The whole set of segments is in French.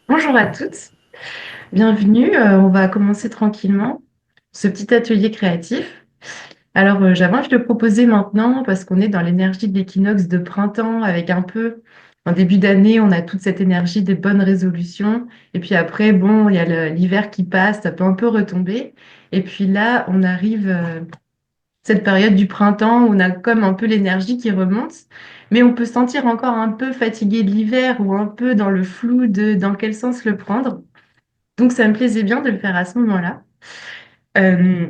Bonjour à toutes, bienvenue. On va commencer tranquillement ce petit atelier créatif. Alors, j'avais envie de le proposer maintenant parce qu'on est dans l'énergie de l'équinoxe de printemps avec un peu, en début d'année, on a toute cette énergie des bonnes résolutions. Et puis après, bon, il y a l'hiver qui passe, ça peut un peu retomber. Et puis là, on arrive cette période du printemps où on a comme un peu l'énergie qui remonte. Mais on peut se sentir encore un peu fatigué de l'hiver ou un peu dans le flou de dans quel sens le prendre. Donc, ça me plaisait bien de le faire à ce moment-là. Euh,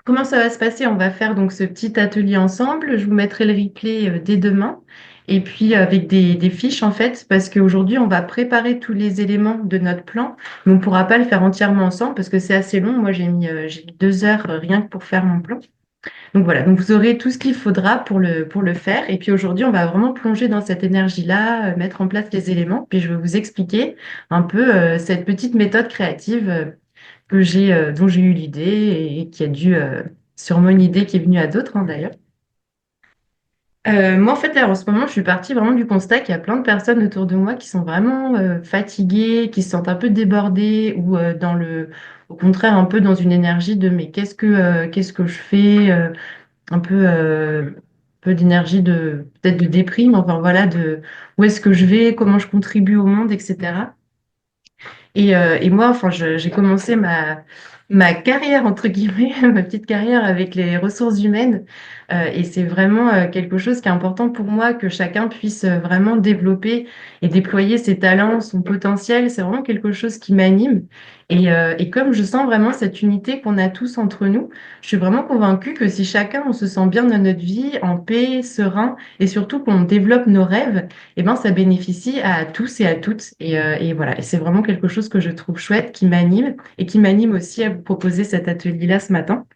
Comment ça va se passer? On va faire donc ce petit atelier ensemble. Je vous mettrai le replay dès demain. Et puis avec des fiches en fait, parce qu'aujourd'hui, on va préparer tous les éléments de notre plan, mais on ne pourra pas le faire entièrement ensemble parce que c'est assez long. Moi, j'ai mis 2 heures rien que pour faire mon plan. Donc voilà, donc vous aurez tout ce qu'il faudra pour le faire. Et puis aujourd'hui, on va vraiment plonger dans cette énergie-là, mettre en place les éléments. Puis je vais vous expliquer un peu cette petite méthode créative dont j'ai eu l'idée et qui a dû, sûrement une idée qui est venue à d'autres d'ailleurs. Moi, en fait, là, en ce moment, je suis partie vraiment du constat qu'il y a plein de personnes autour de moi qui sont vraiment fatiguées, qui se sentent un peu débordées ou au contraire, un peu dans une énergie de mais qu'est-ce que je fais? Un peu d'énergie peut-être de déprime, enfin voilà, de où est-ce que je vais, comment je contribue au monde, etc. Et moi, enfin, j'ai commencé ma carrière, entre guillemets, ma petite carrière avec les ressources humaines. Et c'est vraiment quelque chose qui est important pour moi, que chacun puisse vraiment développer et déployer ses talents, son potentiel. C'est vraiment quelque chose qui m'anime. Et comme je sens vraiment cette unité qu'on a tous entre nous, je suis vraiment convaincue que si chacun, on se sent bien dans notre vie, en paix, serein, et surtout qu'on développe nos rêves, eh ben, ça bénéficie à tous et à toutes. Et voilà, et c'est vraiment quelque chose que je trouve chouette, qui m'anime et qui m'anime aussi à vous proposer cet atelier-là ce matin.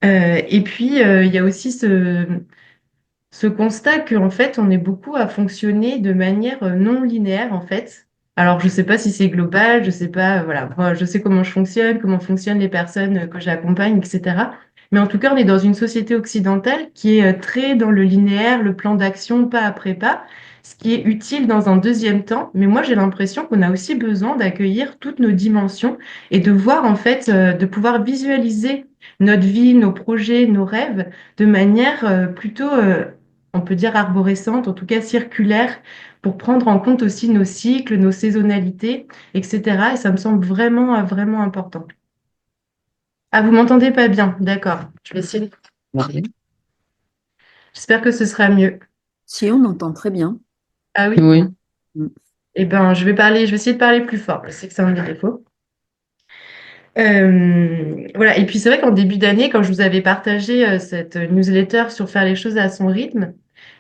Et puis, il y a aussi ce constat qu'en fait, on est beaucoup à fonctionner de manière non linéaire, en fait. Alors, je ne sais pas si c'est global, je sais pas, voilà, moi, je sais comment je fonctionne, comment fonctionnent les personnes que j'accompagne, etc. Mais en tout cas, on est dans une société occidentale qui est très dans le linéaire, le plan d'action pas après pas, ce qui est utile dans un deuxième temps. Mais moi, j'ai l'impression qu'on a aussi besoin d'accueillir toutes nos dimensions et de voir, en fait, de pouvoir visualiser notre vie, nos projets, nos rêves de manière plutôt on peut dire arborescente, en tout cas circulaire, pour prendre en compte aussi nos cycles, nos saisonnalités, etc. Et ça me semble vraiment, vraiment important. Ah, vous m'entendez pas bien, d'accord. Je vais essayer. Oui. J'espère que ce sera mieux. Si on entend très bien. Ah oui? Oui. Eh ben, je vais essayer de parler plus fort. Je sais que c'est un des défauts. Voilà. Et puis c'est vrai qu'en début d'année, quand je vous avais partagé cette newsletter sur faire les choses à son rythme,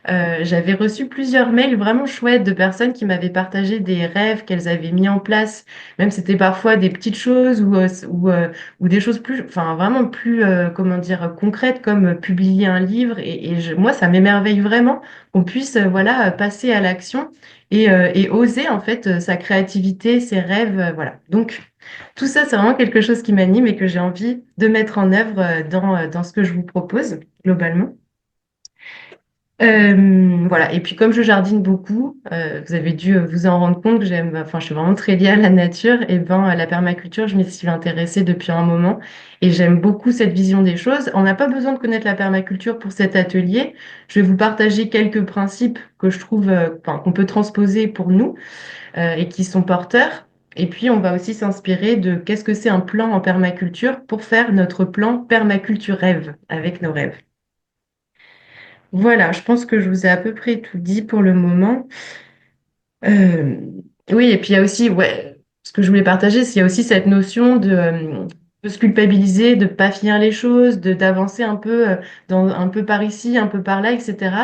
j'avais reçu plusieurs mails vraiment chouettes de personnes qui m'avaient partagé des rêves qu'elles avaient mis en place. Même c'était parfois des petites choses ou des choses plus, enfin vraiment plus, comment dire, concrètes comme publier un livre. Moi, ça m'émerveille vraiment qu'on puisse, voilà, passer à l'action et oser en fait sa créativité, ses rêves, voilà. Donc tout ça, c'est vraiment quelque chose qui m'anime et que j'ai envie de mettre en œuvre dans ce que je vous propose globalement. Voilà. Et puis comme je jardine beaucoup, vous avez dû vous en rendre compte que enfin, je suis vraiment très liée à la nature. Et ben, la permaculture, je m'y suis intéressée depuis un moment et j'aime beaucoup cette vision des choses. On n'a pas besoin de connaître la permaculture pour cet atelier. Je vais vous partager quelques principes que je trouve, enfin, qu'on peut transposer pour nous et qui sont porteurs. Et puis, on va aussi s'inspirer de qu'est-ce que c'est un plan en permaculture pour faire notre plan permaculture rêve avec nos rêves. Voilà, je pense que je vous ai à peu près tout dit pour le moment. Euh, oui, et puis il y a aussi, ouais, ce que je voulais partager, c'est qu'il y a aussi cette notion de se culpabiliser, de pas finir les choses, de d'avancer un peu un peu par ici, un peu par là, etc.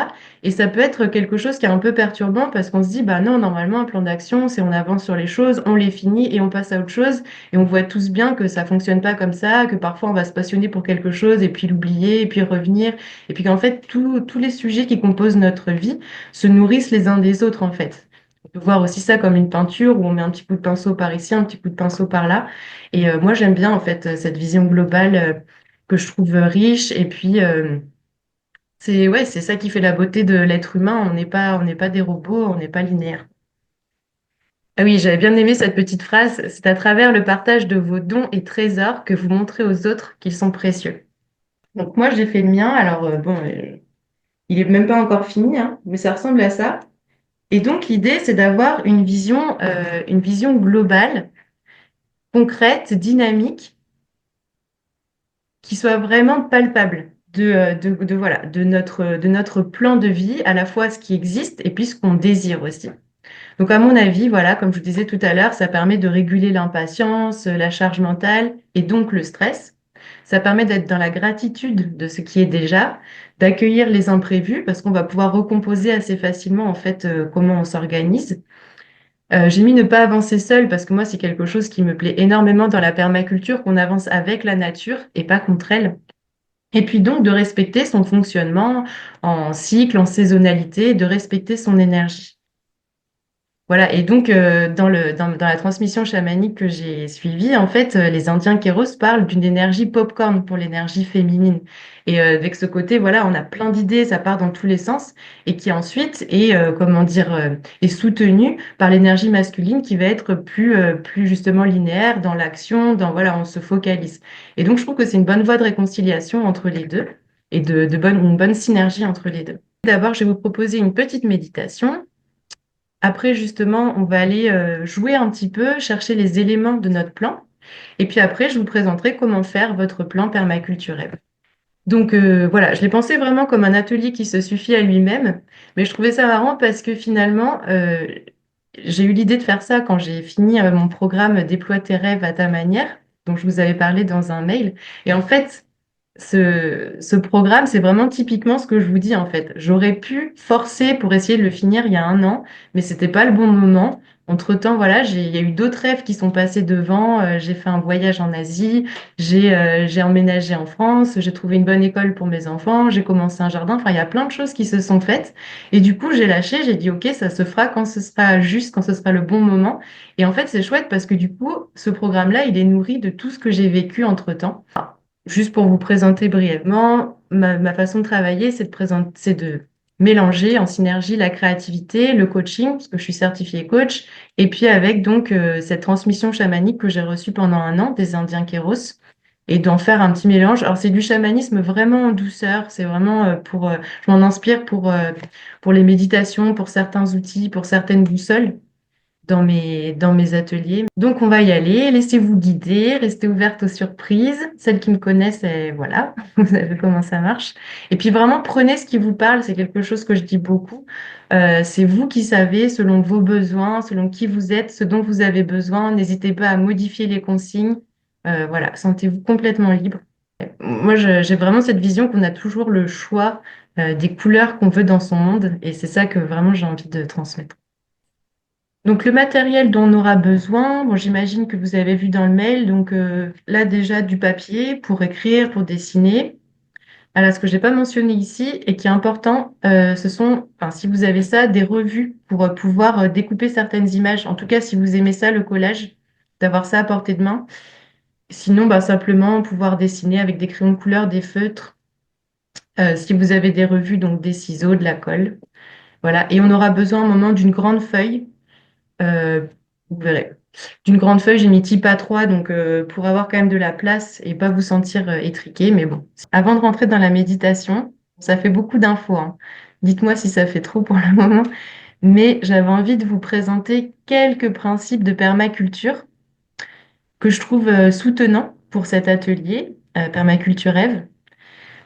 Et ça peut être quelque chose qui est un peu perturbant parce qu'on se dit, bah non, normalement, un plan d'action, c'est on avance sur les choses, on les finit et on passe à autre chose. Et on voit tous bien que ça fonctionne pas comme ça, que parfois on va se passionner pour quelque chose et puis l'oublier et puis revenir. Et puis qu'en fait, tous les sujets qui composent notre vie se nourrissent les uns des autres, en fait. On peut voir aussi ça comme une peinture où on met un petit coup de pinceau par ici, un petit coup de pinceau par là. Et moi, j'aime bien en fait cette vision globale que je trouve riche. Et puis, c'est ouais, c'est ça qui fait la beauté de l'être humain. On n'est pas des robots, on n'est pas linéaire. Ah oui, j'avais bien aimé cette petite phrase. C'est à travers le partage de vos dons et trésors que vous montrez aux autres qu'ils sont précieux. Donc moi, j'ai fait le mien. Alors bon, il est même pas encore fini, hein, mais ça ressemble à ça. Et donc l'idée, c'est d'avoir une vision globale, concrète, dynamique, qui soit vraiment palpable voilà, de notre plan de vie, à la fois ce qui existe et puis ce qu'on désire aussi. Donc, à mon avis, voilà, comme je vous disais tout à l'heure, ça permet de réguler l'impatience, la charge mentale et donc le stress. Ça permet d'être dans la gratitude de ce qui est déjà, d'accueillir les imprévus parce qu'on va pouvoir recomposer assez facilement en fait comment on s'organise. J'ai mis ne pas avancer seul parce que moi, c'est quelque chose qui me plaît énormément dans la permaculture, qu'on avance avec la nature et pas contre elle. Et puis donc de respecter son fonctionnement en cycle, en saisonnalité, de respecter son énergie. Voilà, et donc dans la transmission chamanique que j'ai suivie, en fait, les Indiens Kéros parlent d'une énergie popcorn pour l'énergie féminine. Et avec ce côté, voilà, on a plein d'idées, ça part dans tous les sens, et qui ensuite est, comment dire, est soutenue par l'énergie masculine qui va être plus justement linéaire dans l'action, dans, voilà, on se focalise. Et donc je trouve que c'est une bonne voie de réconciliation entre les deux, et une bonne synergie entre les deux. D'abord, je vais vous proposer une petite méditation. Après, justement, on va aller jouer un petit peu, chercher les éléments de notre plan. Et puis après, je vous présenterai comment faire votre plan permaculturel. Donc voilà, je l'ai pensé vraiment comme un atelier qui se suffit à lui-même, mais je trouvais ça marrant parce que finalement, j'ai eu l'idée de faire ça quand j'ai fini mon programme Déploie tes rêves à ta manière, dont je vous avais parlé dans un mail. Et en fait, ce programme, c'est vraiment typiquement ce que je vous dis en fait. J'aurais pu forcer pour essayer de le finir il y a un an, mais c'était pas le bon moment. Entre-temps, voilà, il y a eu d'autres rêves qui sont passés devant. J'ai fait un voyage en Asie, j'ai emménagé en France, j'ai trouvé une bonne école pour mes enfants, j'ai commencé un jardin. Enfin, il y a plein de choses qui se sont faites. Et du coup, j'ai lâché, j'ai dit, OK, ça se fera quand ce sera juste, quand ce sera le bon moment. Et en fait, c'est chouette parce que du coup, ce programme-là, il est nourri de tout ce que j'ai vécu entre-temps. Juste pour vous présenter brièvement, ma façon de travailler, c'est de mélanger en synergie la créativité, le coaching, parce que je suis certifiée coach, et puis avec donc cette transmission chamanique que j'ai reçue pendant un an des Indiens Kéros, et d'en faire un petit mélange. Alors c'est du chamanisme vraiment en douceur, c'est vraiment je m'en inspire pour les méditations, pour certains outils, pour certaines boussoles dans mes ateliers. Donc, on va y aller. Laissez-vous guider, restez ouverte aux surprises. Celles qui me connaissent, voilà, vous savez comment ça marche. Et puis, vraiment, prenez ce qui vous parle. C'est quelque chose que je dis beaucoup. C'est vous qui savez, selon vos besoins, selon qui vous êtes, ce dont vous avez besoin. N'hésitez pas à modifier les consignes. Voilà, sentez-vous complètement libre. Moi, j'ai vraiment cette vision qu'on a toujours le choix des couleurs qu'on veut dans son monde. Et c'est ça que vraiment j'ai envie de transmettre. Donc le matériel dont on aura besoin, bon, j'imagine que vous avez vu dans le mail, donc là déjà du papier pour écrire, pour dessiner. Alors ce que je n'ai pas mentionné ici et qui est important, ce sont, enfin, si vous avez ça, des revues pour pouvoir découper certaines images. En tout cas, si vous aimez ça, le collage, d'avoir ça à portée de main. Sinon, bah, simplement pouvoir dessiner avec des crayons de couleur, des feutres. Si vous avez des revues, donc des ciseaux, de la colle. Voilà. Et on aura besoin à un moment d'une grande feuille. Euh, vous verrez. D'une grande feuille, j'ai mis type A3, donc pour avoir quand même de la place et pas vous sentir étriqué. Mais bon, avant de rentrer dans la méditation, ça fait beaucoup d'infos, hein. Dites-moi si ça fait trop pour le moment. Mais j'avais envie de vous présenter quelques principes de permaculture que je trouve soutenants pour cet atelier Permaculture Rêve.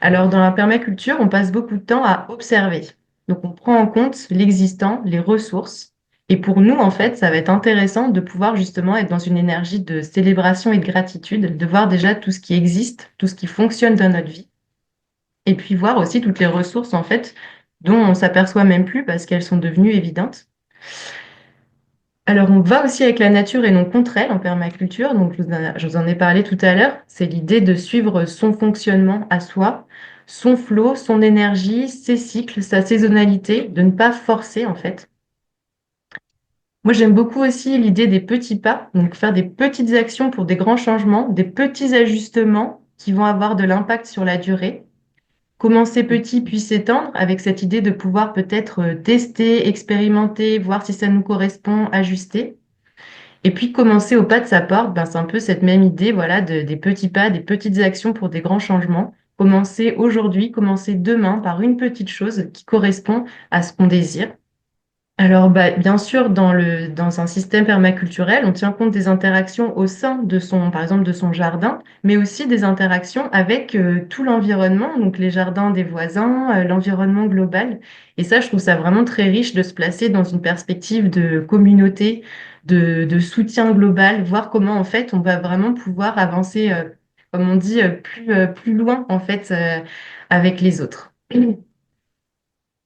Alors, dans la permaculture, on passe beaucoup de temps à observer. Donc, on prend en compte l'existant, les ressources. Et pour nous, en fait, ça va être intéressant de pouvoir justement être dans une énergie de célébration et de gratitude, de voir déjà tout ce qui existe, tout ce qui fonctionne dans notre vie. Et puis voir aussi toutes les ressources, en fait, dont on s'aperçoit même plus parce qu'elles sont devenues évidentes. Alors, on va aussi avec la nature et non contre elle en permaculture. Donc, je vous en ai parlé tout à l'heure. C'est l'idée de suivre son fonctionnement à soi, son flot, son énergie, ses cycles, sa saisonnalité, de ne pas forcer en fait. Moi, j'aime beaucoup aussi l'idée des petits pas, donc faire des petites actions pour des grands changements, des petits ajustements qui vont avoir de l'impact sur la durée. Commencer petit puis s'étendre avec cette idée de pouvoir peut-être tester, expérimenter, voir si ça nous correspond, ajuster. Et puis commencer au pas de sa porte, ben, c'est un peu cette même idée, voilà, des petits pas, des petites actions pour des grands changements. Commencer aujourd'hui, commencer demain par une petite chose qui correspond à ce qu'on désire. Alors, bah, bien sûr, dans un système permaculturel, on tient compte des interactions au sein de son, par exemple, de son jardin, mais aussi des interactions avec tout l'environnement, donc les jardins des voisins, l'environnement global. Et ça, je trouve ça vraiment très riche de se placer dans une perspective de communauté, de soutien global, voir comment, en fait, on va vraiment pouvoir avancer, comme on dit, plus loin, en fait, avec les autres.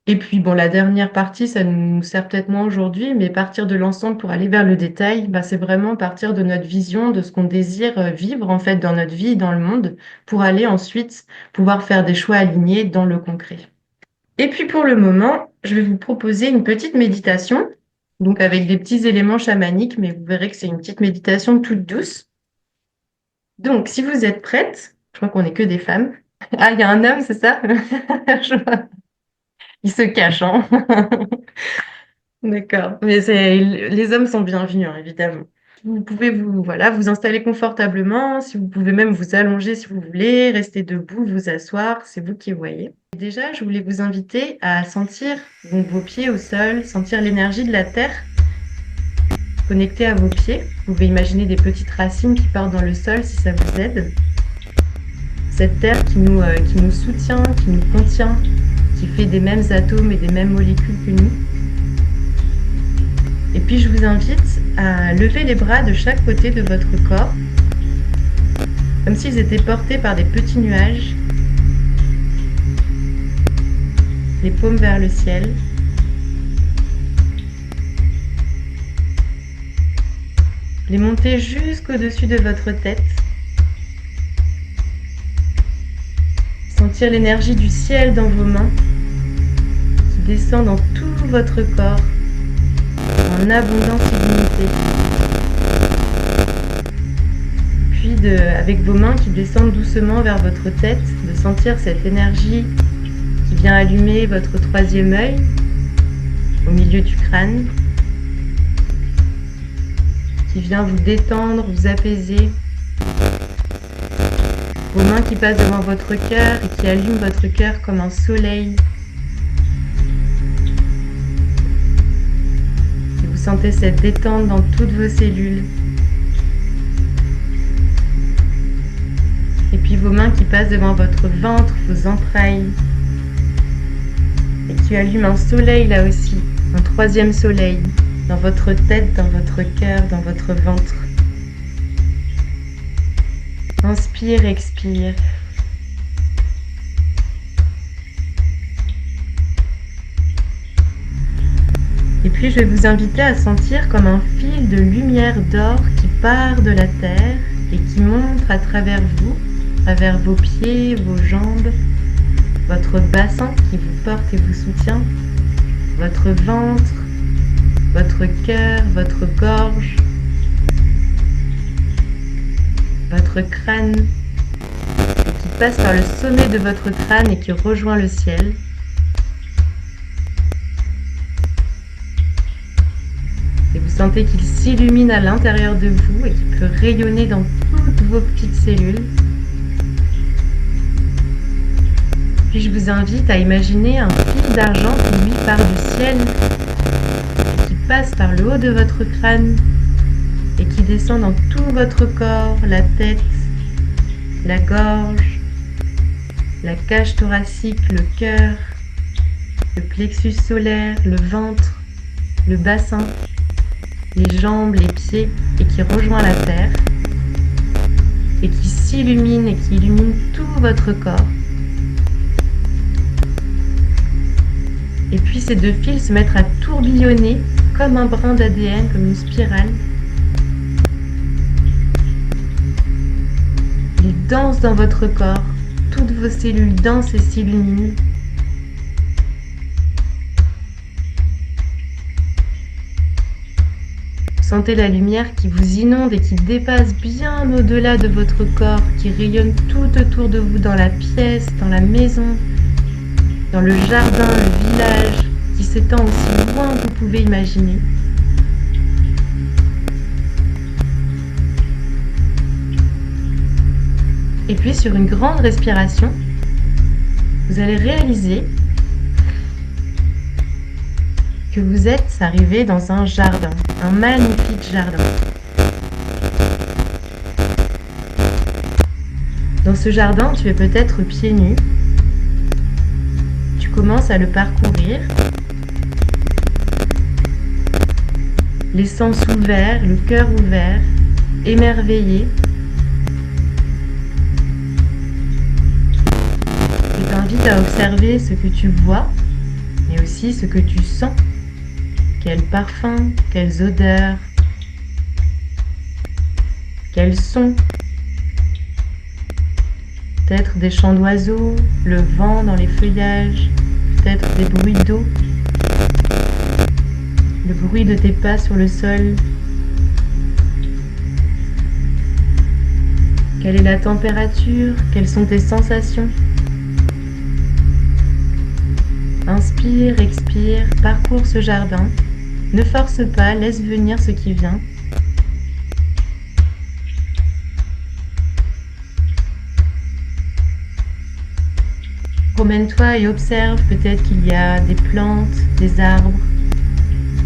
Et puis, bon, la dernière partie, ça nous sert peut-être moins aujourd'hui, mais partir de l'ensemble pour aller vers le détail, bah, c'est vraiment partir de notre vision, de ce qu'on désire vivre en fait dans notre vie, dans le monde, pour aller ensuite pouvoir faire des choix alignés dans le concret. Et puis pour le moment, je vais vous proposer une petite méditation, donc avec des petits éléments chamaniques, mais vous verrez que c'est une petite méditation toute douce. Donc, si vous êtes prête, je crois qu'on n'est que des femmes. Ah, il y a un homme, c'est ça? Il se cache, hein? D'accord. Mais les hommes sont bienvenus, hein, évidemment. Vous pouvez voilà, vous installer confortablement, si vous pouvez même vous allonger si vous voulez, rester debout, vous asseoir, c'est vous qui voyez. Et déjà, je voulais vous inviter à sentir donc, vos pieds au sol, sentir l'énergie de la terre connectée à vos pieds. Vous pouvez imaginer des petites racines qui partent dans le sol si ça vous aide. Cette terre qui nous soutient, qui nous contient, qui fait des mêmes atomes et des mêmes molécules que nous. Et puis je vous invite à lever les bras de chaque côté de votre corps, comme s'ils étaient portés par des petits nuages, les paumes vers le ciel. Les monter jusqu'au-dessus de votre tête. Sentir l'énergie du ciel dans vos mains, qui descend dans tout votre corps, en abondance illimitée. Puis avec vos mains qui descendent doucement vers votre tête, de sentir cette énergie qui vient allumer votre troisième œil au milieu du crâne, qui vient vous détendre, vous apaiser. Vos mains qui passent devant votre cœur et qui allument votre cœur comme un soleil. Et vous sentez cette détente dans toutes vos cellules. Et puis vos mains qui passent devant votre ventre, vos entrailles. Et qui allument un soleil là aussi, un troisième soleil, dans votre tête, dans votre cœur, dans votre ventre. Inspire, expire. Et puis je vais vous inviter à sentir comme un fil de lumière d'or qui part de la terre et qui monte à travers vous, à travers vos pieds, vos jambes, votre bassin qui vous porte et vous soutient, votre ventre, votre cœur, votre gorge, votre crâne, qui passe par le sommet de votre crâne et qui rejoint le ciel. Et vous sentez qu'il s'illumine à l'intérieur de vous et qu'il peut rayonner dans toutes vos petites cellules. Puis je vous invite à imaginer un fil d'argent qui lui part du ciel et qui passe par le haut de votre crâne et qui descend dans tout votre corps, la tête, la gorge, la cage thoracique, le cœur, le plexus solaire, le ventre, le bassin, les jambes, les pieds, et qui rejoint la terre, et qui s'illumine et qui illumine tout votre corps. Et puis ces deux fils se mettent à tourbillonner comme un brin d'ADN, comme une spirale. Ils dansent dans votre corps, toutes vos cellules dansent et s'illuminent. Sentez la lumière qui vous inonde et qui dépasse bien au-delà de votre corps, qui rayonne tout autour de vous dans la pièce, dans la maison, dans le jardin, le village, qui s'étend aussi loin que vous pouvez imaginer. Et puis sur une grande respiration, vous allez réaliser que vous êtes arrivé dans un jardin, un magnifique jardin. Dans ce jardin, tu es peut-être pieds nus. Tu commences à le parcourir, les sens ouverts, le cœur ouvert, émerveillé. Je t'invite à observer ce que tu vois, mais aussi ce que tu sens. Quels parfums, quelles odeurs, quels sons. Peut-être des chants d'oiseaux, le vent dans les feuillages, peut-être des bruits d'eau, le bruit de tes pas sur le sol. Quelle est la température? Quelles sont tes sensations? Inspire, expire, parcours ce jardin. Ne force pas, laisse venir ce qui vient. Promène-toi et observe, peut-être qu'il y a des plantes, des arbres,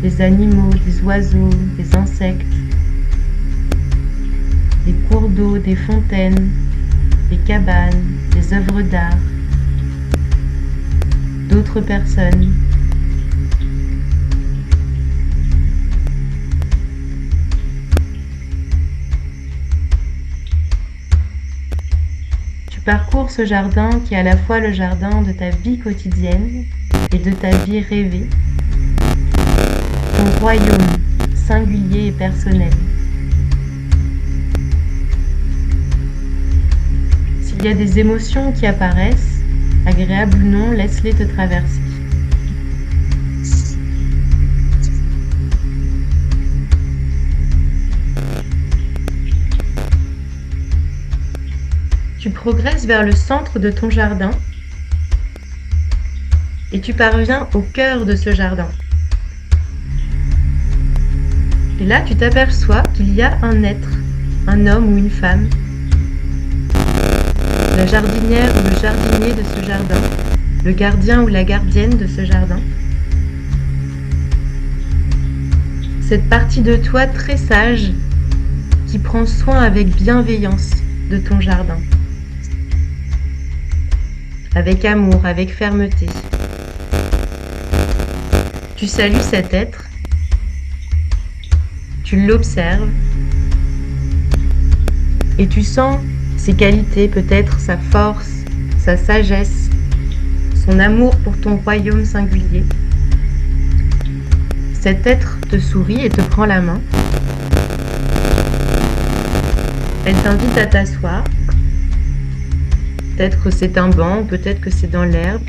des animaux, des oiseaux, des insectes, des cours d'eau, des fontaines, des cabanes, des œuvres d'art, d'autres personnes. Tu parcours ce jardin qui est à la fois le jardin de ta vie quotidienne et de ta vie rêvée, ton royaume singulier et personnel. S'il y a des émotions qui apparaissent, agréables ou non, laisse-les te traverser. Tu progresses vers le centre de ton jardin et tu parviens au cœur de ce jardin. Et là, tu t'aperçois qu'il y a un être, un homme ou une femme, la jardinière ou le jardinier de ce jardin, le gardien ou la gardienne de ce jardin. Cette partie de toi très sage qui prend soin avec bienveillance de ton jardin. Avec amour, avec fermeté. Tu salues cet être, tu l'observes et tu sens ses qualités, peut-être sa force, sa sagesse, son amour pour ton royaume singulier. Cet être te sourit et te prend la main. Elle t'invite à t'asseoir. Peut-être que c'est un banc, peut-être que c'est dans l'herbe.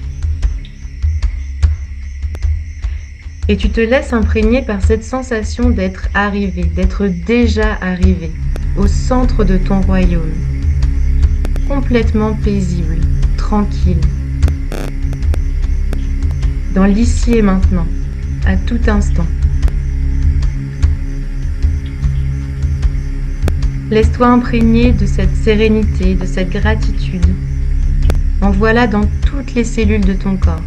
Et tu te laisses imprégner par cette sensation d'être arrivé, d'être déjà arrivé au centre de ton royaume. Complètement paisible, tranquille. Dans l'ici et maintenant, à tout instant. Laisse-toi imprégner de cette sérénité, de cette gratitude. Envoie-la dans toutes les cellules de ton corps.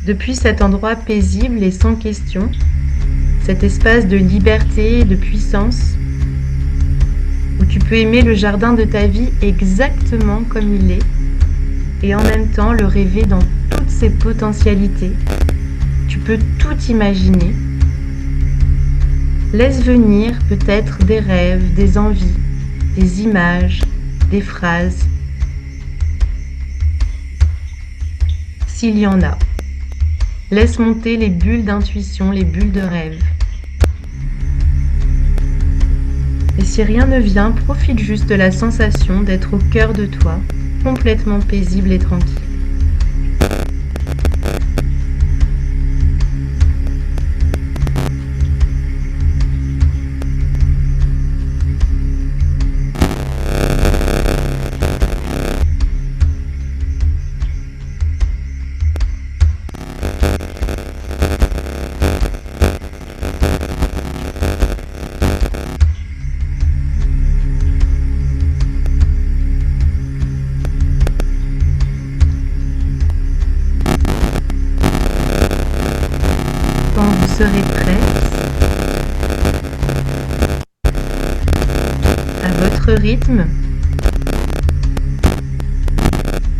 Depuis cet endroit paisible et sans question, cet espace de liberté et de puissance, où tu peux aimer le jardin de ta vie exactement comme il est, et en même temps le rêver dans toutes ses potentialités. Tu peux tout imaginer. Laisse venir peut-être des rêves, des envies, des images, des phrases, s'il y en a. Laisse monter les bulles d'intuition, les bulles de rêve. Et si rien ne vient, profite juste de la sensation d'être au cœur de toi, complètement paisible et tranquille. serez prête, à votre rythme,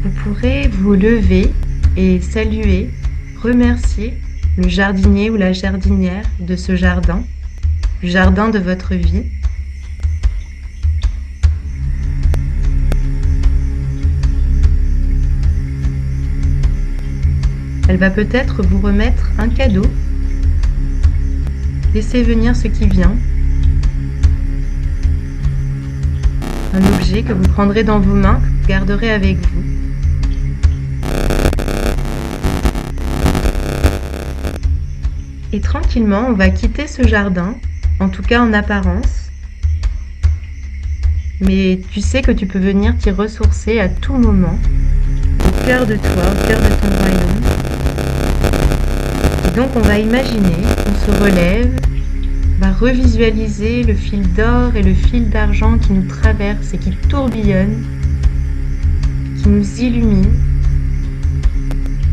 vous pourrez vous lever et saluer, remercier le jardinier ou la jardinière de ce jardin, du jardin de votre vie. Elle va peut-être vous remettre un cadeau. Laissez venir ce qui vient. Un objet que vous prendrez dans vos mains, que vous garderez avec vous. Et tranquillement, on va quitter ce jardin, en tout cas en apparence. Mais tu sais que tu peux venir t'y ressourcer à tout moment, au cœur de toi, au cœur de ton royaume. Et donc on va imaginer qu'on se relève, on va revisualiser le fil d'or et le fil d'argent qui nous traverse et qui tourbillonne, qui nous illumine.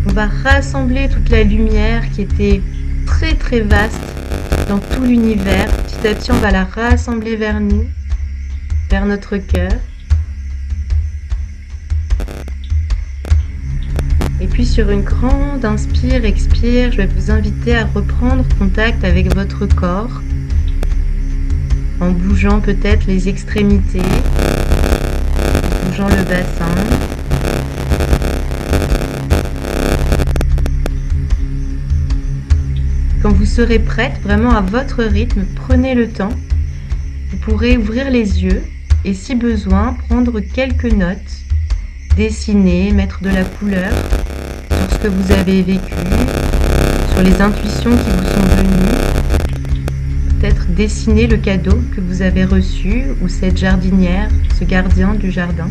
On va rassembler toute la lumière qui était très très vaste dans tout l'univers. Petit à petit, on va la rassembler vers nous, vers notre cœur. Et puis sur une grande inspire, expire, je vais vous inviter à reprendre contact avec votre corps en bougeant peut-être les extrémités, en bougeant le bassin. Quand vous serez prête, vraiment à votre rythme, prenez le temps. Vous pourrez ouvrir les yeux et si besoin, prendre quelques notes, dessiner, mettre de la couleur sur ce que vous avez vécu, sur les intuitions qui vous sont venues. Peut-être dessiner le cadeau que vous avez reçu ou cette jardinière, ce gardien du jardin.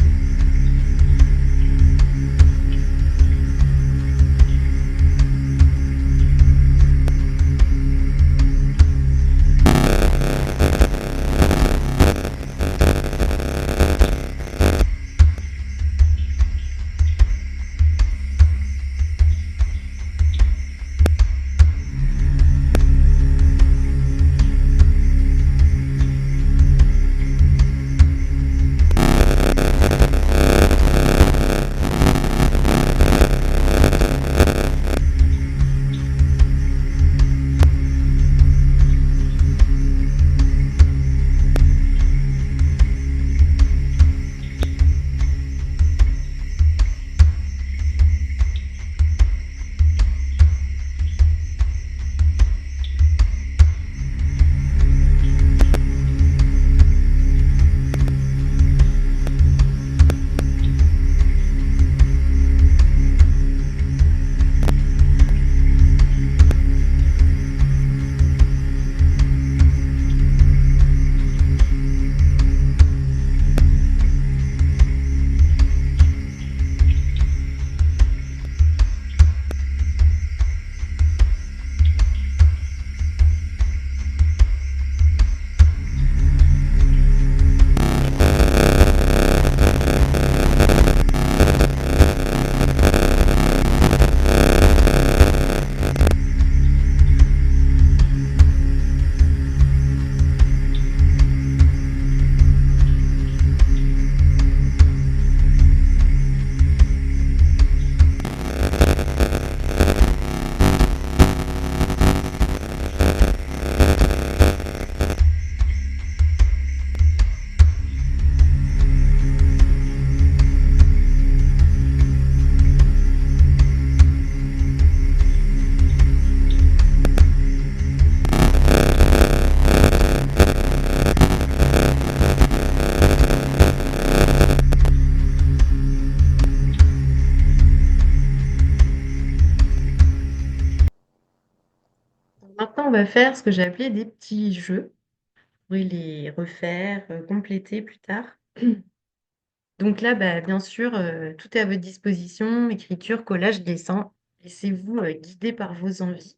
Maintenant, on va faire ce que j'ai appelé des petits jeux. Vous pourrez les refaire, compléter plus tard. Donc là, bah, bien sûr, tout est à votre disposition, écriture, collage, dessin. Laissez-vous guider par vos envies.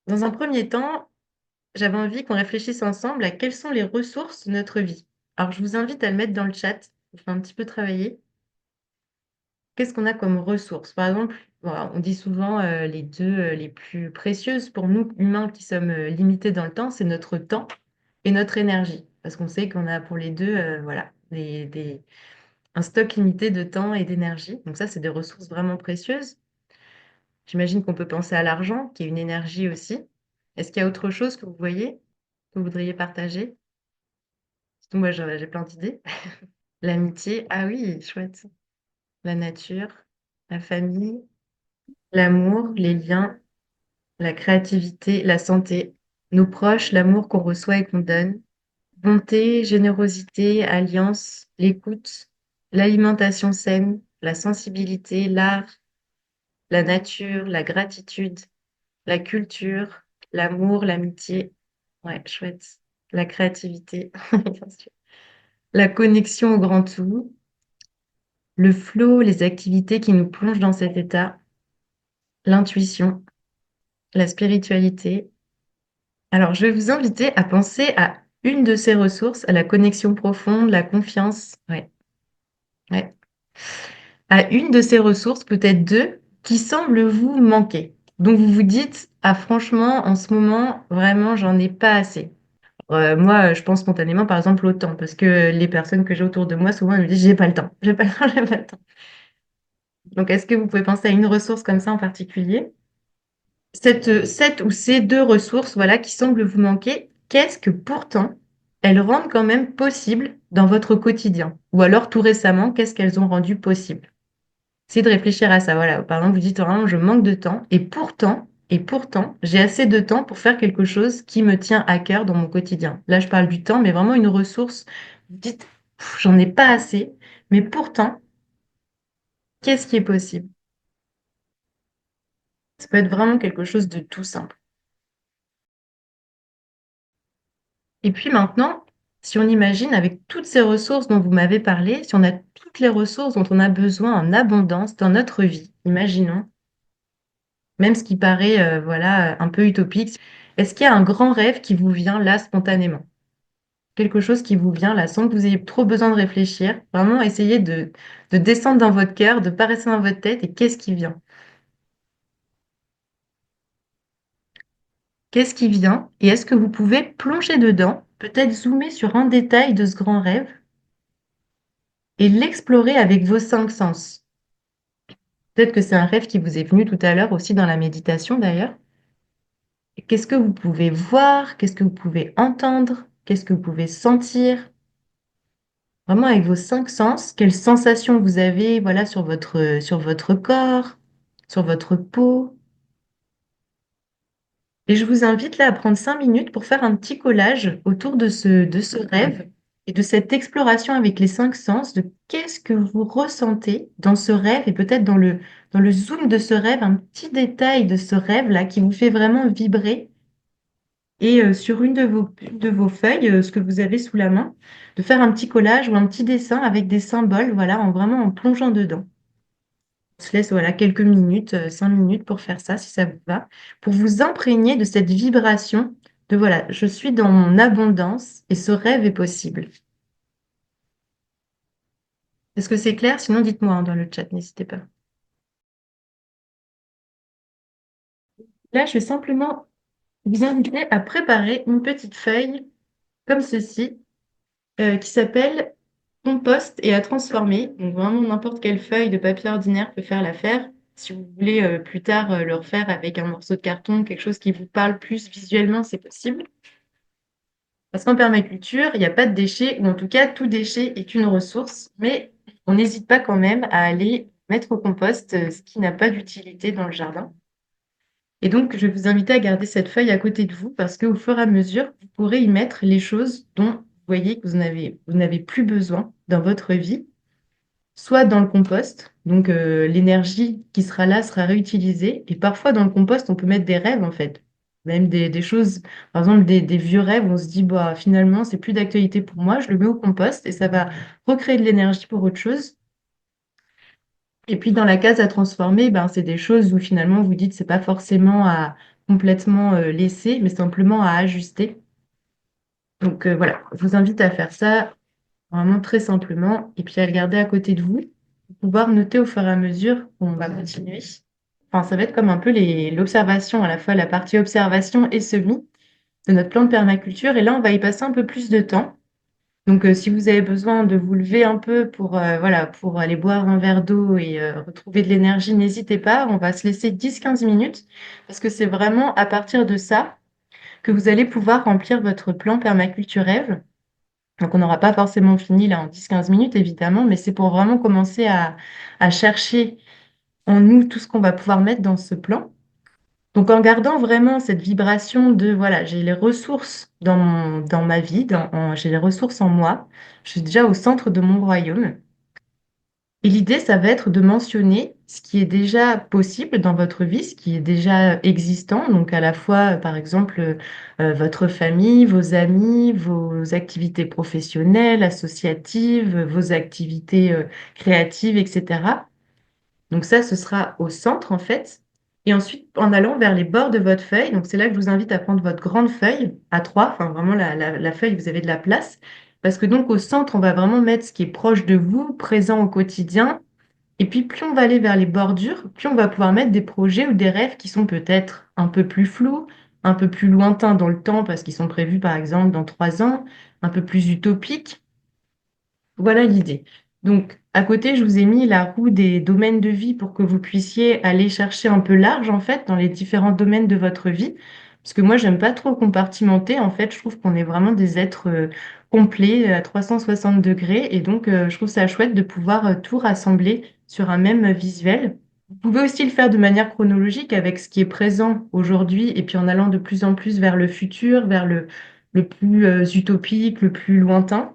Dans un premier temps, j'avais envie qu'on réfléchisse ensemble à quelles sont les ressources de notre vie. Alors, je vous invite à le mettre dans le chat, pour faire un petit peu travailler. Qu'est-ce qu'on a comme ressources? Par exemple, Voilà, on dit souvent les deux les plus précieuses pour nous, humains qui sommes limités dans le temps, c'est notre temps et notre énergie. Parce qu'on sait qu'on a pour les deux, voilà, un stock limité de temps et d'énergie. Donc ça, c'est des ressources vraiment précieuses. J'imagine qu'on peut penser à l'argent, qui est une énergie aussi. Est-ce qu'il y a autre chose que vous voyez, que vous voudriez partager? Sinon, moi, j'ai plein d'idées. L'amitié, ah oui, chouette. La nature, la famille, l'amour, les liens, la créativité, la santé, nos proches, l'amour qu'on reçoit et qu'on donne, bonté, générosité, alliance, l'écoute, l'alimentation saine, la sensibilité, l'art, la nature, la gratitude, la culture, l'amour, l'amitié. Ouais, chouette. La créativité, bien sûr. La connexion au grand tout, le flow, les activités qui nous plongent dans cet état, l'intuition, la spiritualité. Alors, je vais vous inviter à penser à une de ces ressources, à la connexion profonde, la confiance. Ouais, ouais. À une de ces ressources, peut-être deux, qui semblent vous manquer. Donc, vous vous dites, ah, franchement, en ce moment, vraiment, j'en ai pas assez. Moi, je pense spontanément, par exemple, au temps, parce que les personnes que j'ai autour de moi, souvent, elles me disent, j'ai pas le temps, j'ai pas le temps, j'ai pas le temps. Donc, est-ce que vous pouvez penser à une ressource comme ça en particulier? Cette ou ces 2 ressources, voilà, qui semblent vous manquer, qu'est-ce que pourtant elles rendent quand même possible dans votre quotidien? Ou alors tout récemment, qu'est-ce qu'elles ont rendu possible? Essayez de réfléchir à ça, voilà. Par exemple, vous dites: «Vraiment, je manque de temps et pourtant, j'ai assez de temps pour faire quelque chose qui me tient à cœur dans mon quotidien». Là, je parle du temps, mais vraiment une ressource, vous dites: «J'en ai pas assez, mais pourtant, qu'est-ce qui est possible?» Ça peut être vraiment quelque chose de tout simple. Et puis maintenant, si on imagine avec toutes ces ressources dont vous m'avez parlé, si on a toutes les ressources dont on a besoin en abondance dans notre vie, imaginons, même ce qui paraît, voilà, un peu utopique, est-ce qu'il y a un grand rêve qui vous vient là spontanément? Quelque chose qui vous vient là sans que vous ayez trop besoin de réfléchir? Vraiment essayez de descendre dans votre cœur, de pas rester dans votre tête et qu'est-ce qui vient? Qu'est-ce qui vient? Et est-ce que vous pouvez plonger dedans, peut-être zoomer sur un détail de ce grand rêve et l'explorer avec vos 5 sens? Peut-être que c'est un rêve qui vous est venu tout à l'heure aussi dans la méditation d'ailleurs. Qu'est-ce que vous pouvez voir? Qu'est-ce que vous pouvez entendre? Qu'est-ce que vous pouvez sentir? Vraiment avec vos 5 sens, quelles sensations vous avez, voilà, sur votre corps, sur votre peau. Et je vous invite là à prendre 5 minutes pour faire un petit collage autour de ce rêve et de cette exploration avec les 5 sens, de qu'est-ce que vous ressentez dans ce rêve et peut-être dans le zoom de ce rêve, un petit détail de ce rêve-là qui vous fait vraiment vibrer. Et sur une de vos feuilles, ce que vous avez sous la main, de faire un petit collage ou un petit dessin avec des symboles, voilà, en vraiment en plongeant dedans. On se laisse voilà, quelques minutes, 5 minutes pour faire ça, si ça vous va, pour vous imprégner de cette vibration de voilà, je suis dans mon abondance et ce rêve est possible. Est-ce que c'est clair? Sinon, dites-moi hein, dans le chat, n'hésitez pas. Là, je vais simplement vous inviter à préparer une petite feuille comme ceci, qui s'appelle compost et à transformer. Donc vraiment n'importe quelle feuille de papier ordinaire peut faire l'affaire. Si vous voulez plus tard le refaire avec un morceau de carton, quelque chose qui vous parle plus visuellement, c'est possible. Parce qu'en permaculture, il n'y a pas de déchets, ou en tout cas, tout déchet est une ressource, mais on n'hésite pas quand même à aller mettre au compost ce qui n'a pas d'utilité dans le jardin. Et donc, je vais vous inviter à garder cette feuille à côté de vous parce qu'au fur et à mesure, vous pourrez y mettre les choses dont vous voyez que vous n'avez plus besoin dans votre vie, soit dans le compost, donc l'énergie qui sera là sera réutilisée, et parfois dans le compost, on peut mettre des rêves en fait, même des choses, par exemple des vieux rêves, on se dit, bah finalement, c'est plus d'actualité pour moi, je le mets au compost et ça va recréer de l'énergie pour autre chose. Et puis dans la case à transformer, ben, c'est des choses où finalement vous dites c'est pas forcément à complètement laisser, mais simplement à ajuster. Donc voilà, je vous invite à faire ça vraiment très simplement et puis à le garder à côté de vous pour pouvoir noter au fur et à mesure qu'on va continuer. enfin, ça va être comme un peu l'observation, à la fois la partie observation et semis de notre plan de permaculture. Et là, on va y passer un peu plus de temps. Donc, si vous avez besoin de vous lever un peu pour, voilà, pour aller boire un verre d'eau et retrouver de l'énergie, n'hésitez pas. On va se laisser 10-15 minutes parce que c'est vraiment à partir de ça que vous allez pouvoir remplir votre plan permaculture rêve. Donc, on n'aura pas forcément fini là en 10-15 minutes, évidemment, mais c'est pour vraiment commencer à chercher en nous tout ce qu'on va pouvoir mettre dans ce plan. Donc, en gardant vraiment cette vibration de, voilà, j'ai les ressources dans ma vie, j'ai les ressources en moi, je suis déjà au centre de mon royaume. Et l'idée, ça va être de mentionner ce qui est déjà possible dans votre vie, ce qui est déjà existant. Donc, à la fois, par exemple, votre famille, vos amis, vos activités professionnelles, associatives, vos activités créatives, etc. Donc ça, ce sera au centre en fait. Et ensuite, en allant vers les bords de votre feuille, donc c'est là que je vous invite à prendre votre grande feuille à trois, enfin vraiment la feuille, vous avez de la place. Parce que donc au centre, on va vraiment mettre ce qui est proche de vous, présent au quotidien. Et puis plus on va aller vers les bordures, plus on va pouvoir mettre des projets ou des rêves qui sont peut-être un peu plus flous, un peu plus lointains dans le temps parce qu'ils sont prévus par exemple dans 3 ans, un peu plus utopiques. Voilà l'idée. Donc, à côté, je vous ai mis la roue des domaines de vie pour que vous puissiez aller chercher un peu large, en fait, dans les différents domaines de votre vie. Parce que moi, j'aime pas trop compartimenter. En fait, je trouve qu'on est vraiment des êtres complets à 360 degrés. Et donc, je trouve ça chouette de pouvoir tout rassembler sur un même visuel. Vous pouvez aussi le faire de manière chronologique avec ce qui est présent aujourd'hui et puis en allant de plus en plus vers le futur, vers le plus utopique, le plus lointain.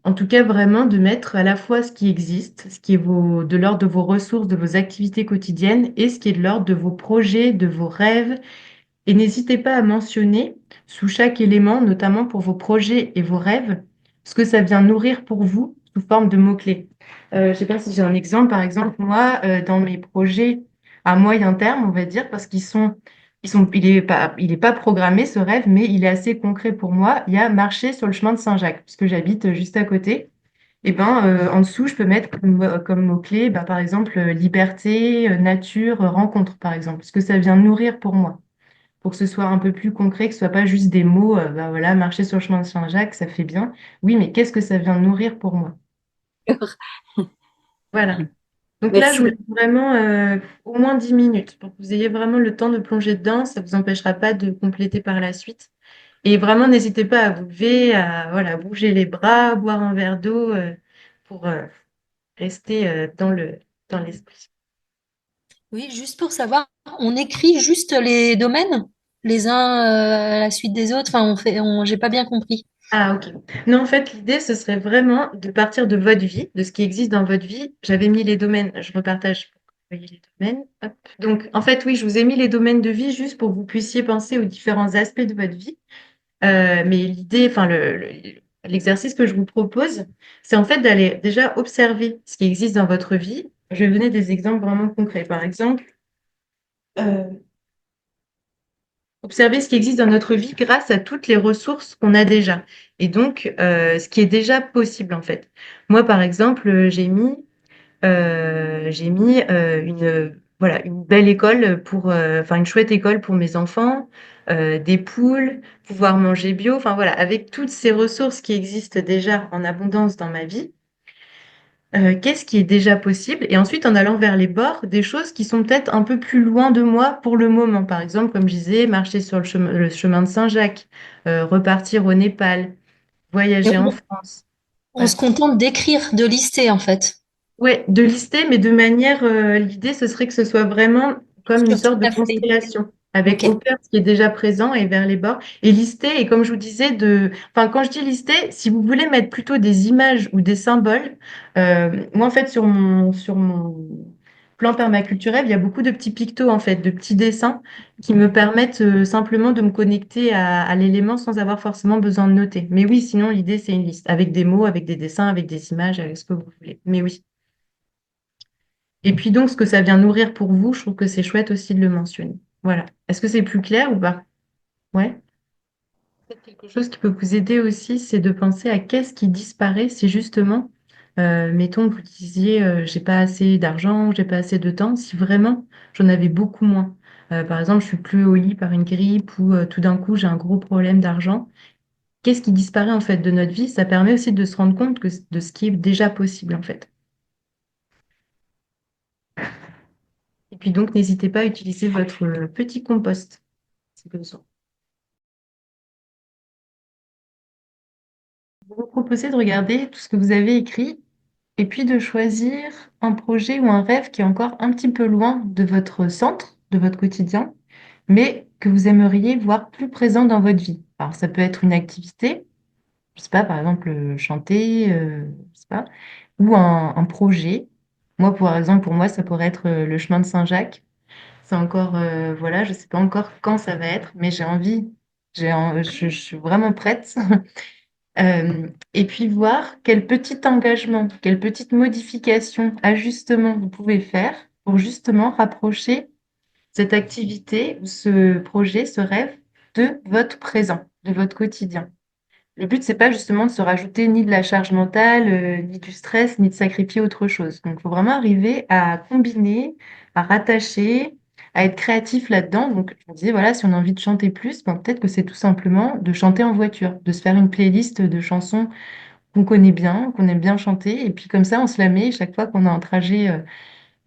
En tout cas, vraiment de mettre à la fois ce qui existe, ce qui est de l'ordre de vos ressources, de vos activités quotidiennes, et ce qui est de l'ordre de vos projets, de vos rêves. Et n'hésitez pas à mentionner sous chaque élément, notamment pour vos projets et vos rêves, ce que ça vient nourrir pour vous sous forme de mots-clés. Je ne sais pas si j'ai un exemple. Par exemple, moi, dans mes projets à moyen terme, on va dire, parce il est pas programmé ce rêve, mais il est assez concret pour moi. Il y a marcher sur le chemin de Saint-Jacques, puisque j'habite juste à côté. Et ben, en dessous, je peux mettre comme mot-clé, ben, par exemple, liberté, nature, rencontre, par exemple, parce que ça vient nourrir pour moi pour que ce soit un peu plus concret, que ce soit pas juste des mots, bah voilà, marcher sur le chemin de Saint-Jacques, ça fait bien. Oui, mais qu'est-ce que ça vient nourrir pour moi? Voilà. Donc là, je vous Merci. laisse vraiment au moins 10 minutes pour que vous ayez vraiment le temps de plonger dedans. Ça ne vous empêchera pas de compléter par la suite. Et vraiment, n'hésitez pas à vous lever, à voilà, bouger les bras, boire un verre d'eau pour rester dans l'esprit. Oui, juste pour savoir, on écrit juste les domaines, les uns à la suite des autres. Enfin, j'ai pas bien compris. Ah, ok. Non, en fait, l'idée, ce serait vraiment de partir de votre vie, de ce qui existe dans votre vie. J'avais mis les domaines, je repartage pour que vous voyez les domaines. Hop. Donc, en fait, oui, je vous ai mis les domaines de vie juste pour que vous puissiez penser aux différents aspects de votre vie. Mais l'idée, enfin, l'exercice que je vous propose, c'est en fait d'aller déjà observer ce qui existe dans votre vie. Je vais vous donner des exemples vraiment concrets. Par exemple, euh, observer ce qui existe dans notre vie grâce à toutes les ressources qu'on a déjà. Et donc, ce qui est déjà possible, en fait. Moi, par exemple, j'ai mis voilà, une belle école enfin, une chouette école pour mes enfants, des poules, pouvoir manger bio. Enfin, voilà, avec toutes ces ressources qui existent déjà en abondance dans ma vie, qu'est-ce qui est déjà possible? Et ensuite, en allant vers les bords, des choses qui sont peut-être un peu plus loin de moi pour le moment. Par exemple, comme je disais, marcher sur le chemin de Saint-Jacques, repartir au Népal, Et voyager en France. on Voilà. se contente d'écrire, de lister en fait. Ouais, de lister, mais de manière, l'idée, ce serait que ce soit vraiment comme une Sur toute sorte de la flé. constellation, avec Ok. au cœur ce qui est déjà présent et vers les bords. Et lister, et comme je vous disais, enfin, quand je dis lister, si vous voulez mettre plutôt des images ou des symboles, moi, en fait, sur mon plan permaculturel, il y a beaucoup de petits pictos, en fait, de petits dessins qui me permettent simplement de me connecter à l'élément sans avoir forcément besoin de noter. Mais oui, sinon, l'idée, c'est une liste, avec des mots, avec des dessins, avec des images, avec ce que vous voulez. Mais oui. Et puis donc, ce que ça vient nourrir pour vous, je trouve que c'est chouette aussi de le mentionner. Voilà. Est-ce que c'est plus clair ou pas? Ouais. Peut-être quelque chose qui peut vous aider aussi, c'est de penser à qu'est-ce qui disparaît si justement Mettons que vous disiez, j'ai pas assez d'argent, j'ai pas assez de temps, si vraiment j'en avais beaucoup moins. Par exemple, je suis plus au lit par une grippe ou tout d'un coup j'ai un gros problème d'argent. Qu'est-ce qui disparaît en fait de notre vie? Ça permet aussi de se rendre compte de ce qui est déjà possible en fait. Et puis donc, n'hésitez pas à utiliser votre petit compost, si besoin. Je vais vous proposer de regarder tout ce que vous avez écrit et puis de choisir un projet ou un rêve qui est encore un petit peu loin de votre centre, de votre quotidien, mais que vous aimeriez voir plus présent dans votre vie. Alors, ça peut être une activité, je sais pas, par exemple, chanter, je sais pas, ou un projet. Moi, par exemple, pour moi, ça pourrait être le chemin de Saint-Jacques. C'est encore, voilà, je sais pas encore quand ça va être, mais j'ai envie, je suis vraiment prête. Et puis voir quel petit engagement, quelle petite modification, ajustement vous pouvez faire pour justement rapprocher cette activité ou ce projet, ce rêve de votre présent, de votre quotidien. Le but, c'est pas justement de se rajouter ni de la charge mentale, ni du stress, ni de sacrifier autre chose. Donc, il faut vraiment arriver à combiner, à rattacher, à être créatif là-dedans. Donc, je me disais, voilà, si on a envie de chanter plus, ben, peut-être que c'est tout simplement de chanter en voiture, de se faire une playlist de chansons qu'on connaît bien, qu'on aime bien chanter. Et puis, comme ça, on se la met chaque fois qu'on a un trajet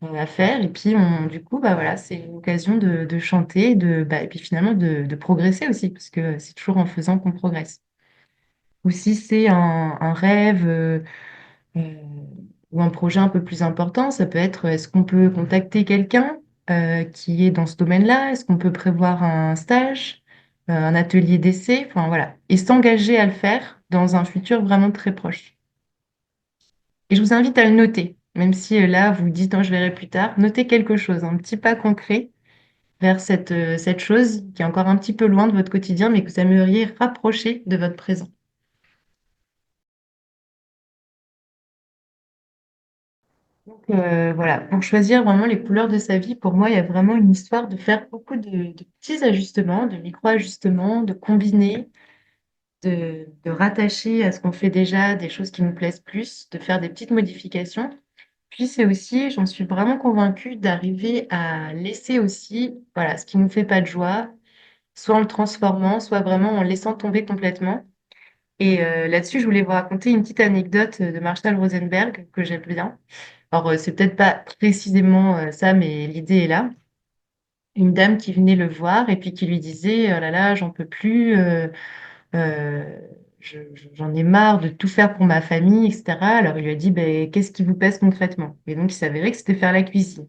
à faire. Et puis, du coup, bah voilà, c'est une occasion de chanter, et puis finalement de progresser aussi, parce que c'est toujours en faisant qu'on progresse. Ou si c'est un rêve euh, ou un projet un peu plus important, ça peut être est-ce qu'on peut contacter quelqu'un qui est dans ce domaine-là? Est-ce qu'on peut prévoir un stage, un atelier d'essai? Enfin voilà. Et s'engager à le faire dans un futur vraiment très proche. Et je vous invite à le noter, même si là vous vous dites non, je verrai plus tard. Notez quelque chose, un petit pas concret vers cette chose qui est encore un petit peu loin de votre quotidien, mais que vous aimeriez rapprocher de votre présent. Donc, voilà, pour choisir vraiment les couleurs de sa vie, pour moi, il y a vraiment une histoire de faire beaucoup de petits ajustements, de micro-ajustements, de combiner, de rattacher à ce qu'on fait déjà des choses qui nous plaisent plus, de faire des petites modifications. Puis c'est aussi, j'en suis vraiment convaincue, d'arriver à laisser aussi, voilà, ce qui nous fait pas de joie, soit en le transformant, soit vraiment en laissant tomber complètement. Et là-dessus, je voulais vous raconter une petite anecdote de Marshall Rosenberg que j'aime bien. Alors, c'est peut-être pas précisément ça, mais l'idée est là. Une dame qui venait le voir et puis qui lui disait, oh là là, j'en peux plus, euh, j'en ai marre de tout faire pour ma famille, etc. Alors, il lui a dit, ben, qu'est-ce qui vous pèse concrètement? Et donc, il s'avérait que c'était faire la cuisine.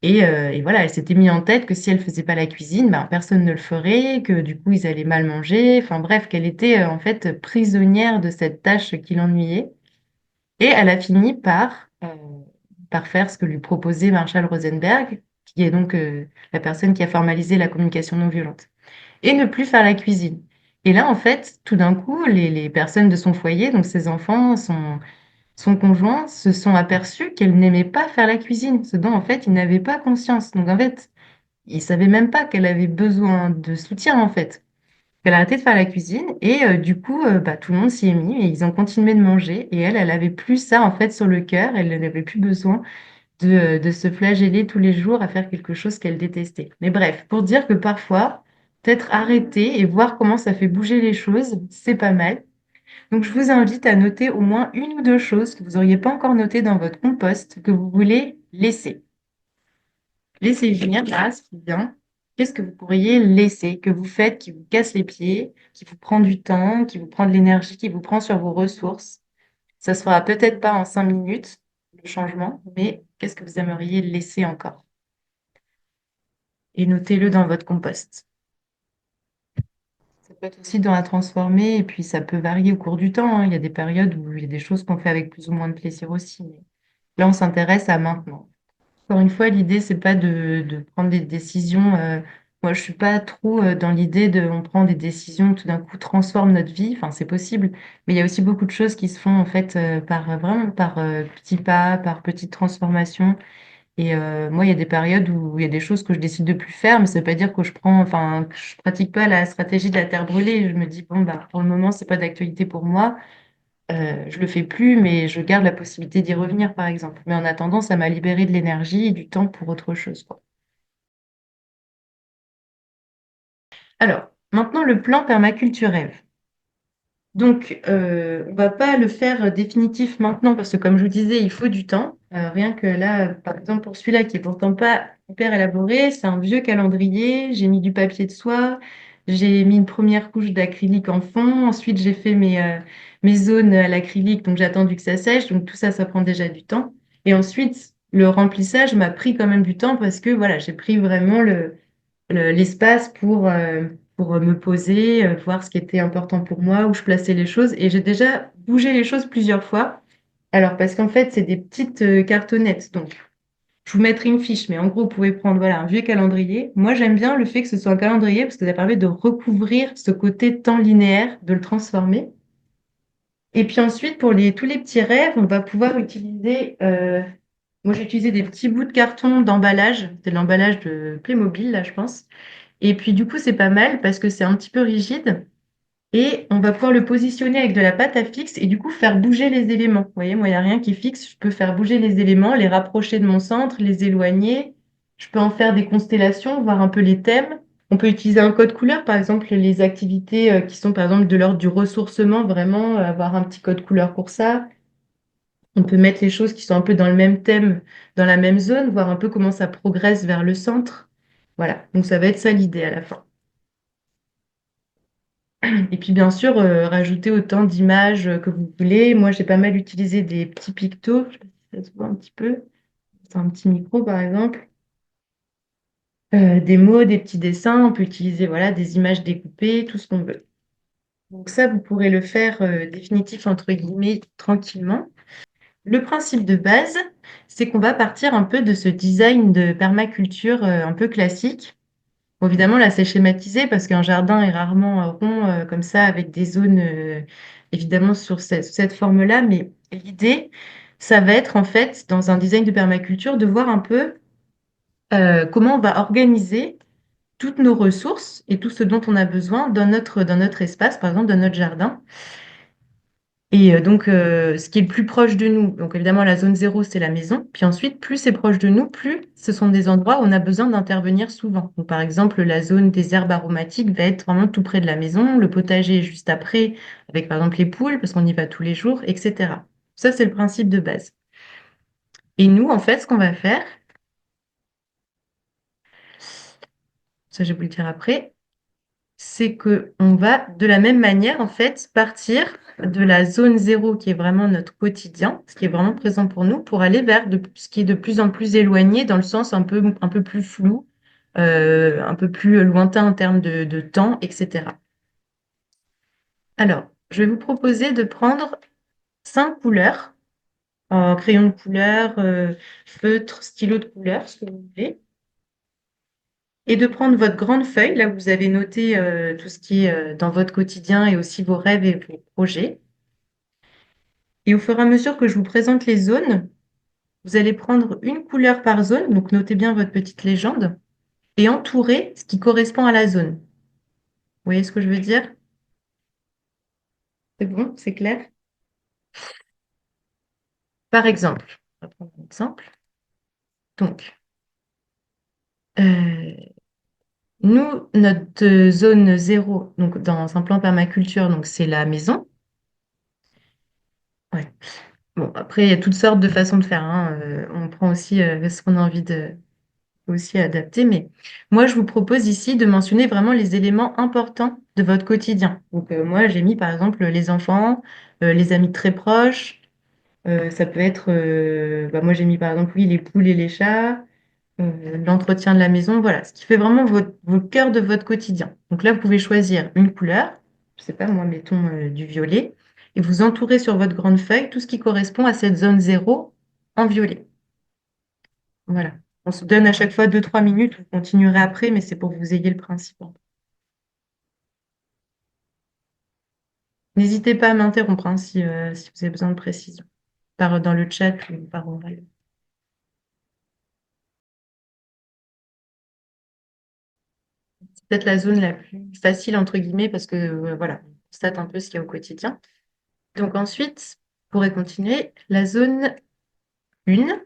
Et voilà, elle s'était mis en tête que si elle faisait pas la cuisine, ben, personne ne le ferait, que du coup, ils allaient mal manger. Enfin bref, qu'elle était en fait prisonnière de cette tâche qui l'ennuyait. Et elle a fini par faire ce que lui proposait Marshall Rosenberg, qui est donc la personne qui a formalisé la communication non violente, et ne plus faire la cuisine. Et là, en fait, tout d'un coup, les personnes de son foyer, donc ses enfants, son conjoint, se sont aperçus qu'elle n'aimait pas faire la cuisine, ce dont en fait ils n'avaient pas conscience. Donc en fait, ils savaient même pas qu'elle avait besoin de soutien en fait. Elle a arrêté de faire la cuisine et du coup, bah, tout le monde s'y est mis et ils ont continué de manger. Et elle avait plus ça en fait sur le cœur. Elle n'avait plus besoin de se flageller tous les jours à faire quelque chose qu'elle détestait. Mais bref, pour dire que parfois, peut-être arrêter et voir comment ça fait bouger les choses, c'est pas mal. Donc, je vous invite à noter au moins une ou deux choses que vous n'auriez pas encore notées dans votre compost que vous voulez laisser. Laissez venir là, ce qui vient. Qu'est-ce que vous pourriez laisser, que vous faites, qui vous casse les pieds, qui vous prend du temps, qui vous prend de l'énergie, qui vous prend sur vos ressources? Ça se fera peut-être pas en 5 minutes, le changement, mais qu'est-ce que vous aimeriez laisser encore? Et notez-le dans votre compost. Ça peut être aussi dans la transformer, et puis ça peut varier au cours du temps, hein. Il y a des périodes où il y a des choses qu'on fait avec plus ou moins de plaisir aussi. Mais là, on s'intéresse à maintenant. Encore une fois, l'idée, c'est pas de prendre des décisions. Moi, je suis pas trop dans l'idée de on prend des décisions, tout d'un coup, transforme notre vie. Enfin, c'est possible, mais il y a aussi beaucoup de choses qui se font en fait vraiment par petits pas, par petites transformations. Et moi, il y a des périodes où il y a des choses que je décide de plus faire, mais ça veut pas dire que enfin, que je pratique pas la stratégie de la terre brûlée. Je me dis bon, bah, pour le moment, c'est pas d'actualité pour moi. Je le fais plus, mais je garde la possibilité d'y revenir, par exemple. Mais en attendant, ça m'a libéré de l'énergie et du temps pour autre chose, quoi. Alors, maintenant, le plan permaculture rêve. Donc, on va pas le faire définitif maintenant parce que, comme je vous disais, il faut du temps. Rien que là, par exemple, pour celui-là qui est pourtant pas hyper élaboré, c'est un vieux calendrier. J'ai mis du papier de soie, j'ai mis une première couche d'acrylique en fond. Ensuite, j'ai fait mes zones à l'acrylique, donc j'ai attendu que ça sèche. Donc tout ça, ça prend déjà du temps. Et ensuite, le remplissage m'a pris quand même du temps parce que voilà, j'ai pris vraiment l'espace pour me poser, voir ce qui était important pour moi, où je plaçais les choses. Et j'ai déjà bougé les choses plusieurs fois. Alors, parce qu'en fait, c'est des petites cartonnettes. Donc, je vous mettrai une fiche, mais en gros, vous pouvez prendre voilà, un vieux calendrier. Moi, j'aime bien le fait que ce soit un calendrier parce que ça permet de recouvrir ce côté temps linéaire, de le transformer. Et puis ensuite, pour tous les petits rêves, on va pouvoir utiliser, moi j'ai utilisé des petits bouts de carton d'emballage, c'est de l'emballage de Playmobil, là, je pense. Et puis du coup, c'est pas mal parce que c'est un petit peu rigide et on va pouvoir le positionner avec de la pâte à fixe et du coup faire bouger les éléments. Vous voyez, moi, il n'y a rien qui fixe. Je peux faire bouger les éléments, les rapprocher de mon centre, les éloigner. Je peux en faire des constellations, voir un peu les thèmes. On peut utiliser un code couleur, par exemple, les activités qui sont par exemple de l'ordre du ressourcement, vraiment avoir un petit code couleur pour ça. On peut mettre les choses qui sont un peu dans le même thème, dans la même zone, voir un peu comment ça progresse vers le centre. Voilà, donc ça va être ça l'idée à la fin. Et puis bien sûr, rajouter autant d'images que vous voulez. Moi, j'ai pas mal utilisé des petits pictos. Je sais pas si ça se voit un petit peu. C'est un petit micro, par exemple. Des mots, des petits dessins. On peut utiliser voilà, des images découpées, tout ce qu'on veut. Donc ça, vous pourrez le faire définitif, entre guillemets, tranquillement. Le principe de base, c'est qu'on va partir un peu de ce design de permaculture un peu classique. Bon, évidemment, là, c'est schématisé parce qu'un jardin est rarement rond comme ça, avec des zones, évidemment, sur cette forme-là. Mais l'idée, ça va être, en fait, dans un design de permaculture, de voir un peu comment on va organiser toutes nos ressources et tout ce dont on a besoin dans notre espace, par exemple, dans notre jardin. Et donc, ce qui est le plus proche de nous, donc évidemment, la zone zéro, c'est la maison. Puis ensuite, plus c'est proche de nous, plus ce sont des endroits où on a besoin d'intervenir souvent. Donc, par exemple, la zone des herbes aromatiques va être vraiment tout près de la maison, le potager est juste après, avec par exemple les poules, parce qu'on y va tous les jours, etc. Ça, c'est le principe de base. Et nous, en fait, ce qu'on va faire, ça, je vais vous le dire après, c'est que on va de la même manière en fait partir de la zone zéro qui est vraiment notre quotidien, ce qui est vraiment présent pour nous, pour aller vers ce qui est de plus en plus éloigné dans le sens un peu plus flou, un peu plus lointain en termes de temps, etc. Alors, je vais vous proposer de prendre 5 couleurs, crayon de couleur, feutre, stylo de couleur, ce que vous voulez. Et de prendre votre grande feuille, là où vous avez noté tout ce qui est dans votre quotidien et aussi vos rêves et vos projets. Et au fur et à mesure que je vous présente les zones, vous allez prendre une couleur par zone, donc notez bien votre petite légende, et entourer ce qui correspond à la zone. Vous voyez ce que je veux dire? C'est bon, c'est clair? Par exemple, on va prendre un exemple. Donc, euh, nous, notre zone zéro, donc dans un plan permaculture, donc c'est la maison. Ouais. Bon, après, il y a toutes sortes de façons de faire, hein. On prend aussi ce qu'on a envie de aussi adapter. Mais moi, je vous propose ici de mentionner vraiment les éléments importants de votre quotidien. Donc, moi, j'ai mis par exemple les enfants, les amis très proches. Ça peut être, bah, moi, j'ai mis par exemple, oui, les poules et les chats, l'entretien de la maison. Voilà, ce qui fait vraiment votre cœur de votre quotidien. Donc là, vous pouvez choisir une couleur. Je sais pas, moi, mettons du violet. Et vous entourez sur votre grande feuille tout ce qui correspond à cette zone zéro en violet. Voilà. On se donne à chaque fois 2-3 minutes, vous continuerez après, mais c'est pour que vous ayez le principe. N'hésitez pas à m'interrompre hein, si vous avez besoin de précision, dans le chat ou par oral. C'est peut-être la zone la plus facile, entre guillemets, parce que voilà, on constate un peu ce qu'il y a au quotidien. Donc ensuite, on pourrait continuer la zone 1.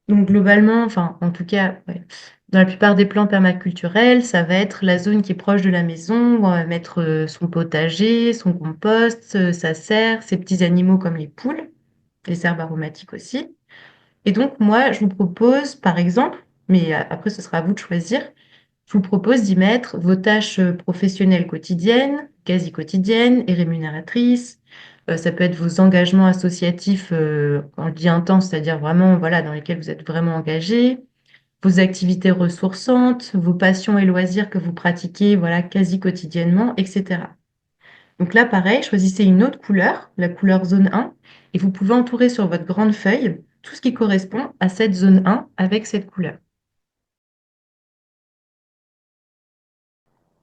Donc globalement, enfin en tout cas, ouais, dans la plupart des plans permaculturels, ça va être la zone qui est proche de la maison, où on va mettre son potager, son compost, sa serre, ses petits animaux comme les poules, les herbes aromatiques aussi. Et donc moi, je vous propose, par exemple, mais après ce sera à vous de choisir, je vous propose d'y mettre vos tâches professionnelles quotidiennes, quasi quotidiennes et rémunératrices. Ça peut être vos engagements associatifs, quand je dis intenses, c'est-à-dire vraiment voilà, dans lesquels vous êtes vraiment engagé, vos activités ressourçantes, vos passions et loisirs que vous pratiquez voilà, quasi quotidiennement, etc. Donc là, pareil, choisissez une autre couleur, la couleur zone 1, et vous pouvez entourer sur votre grande feuille tout ce qui correspond à cette zone 1 avec cette couleur.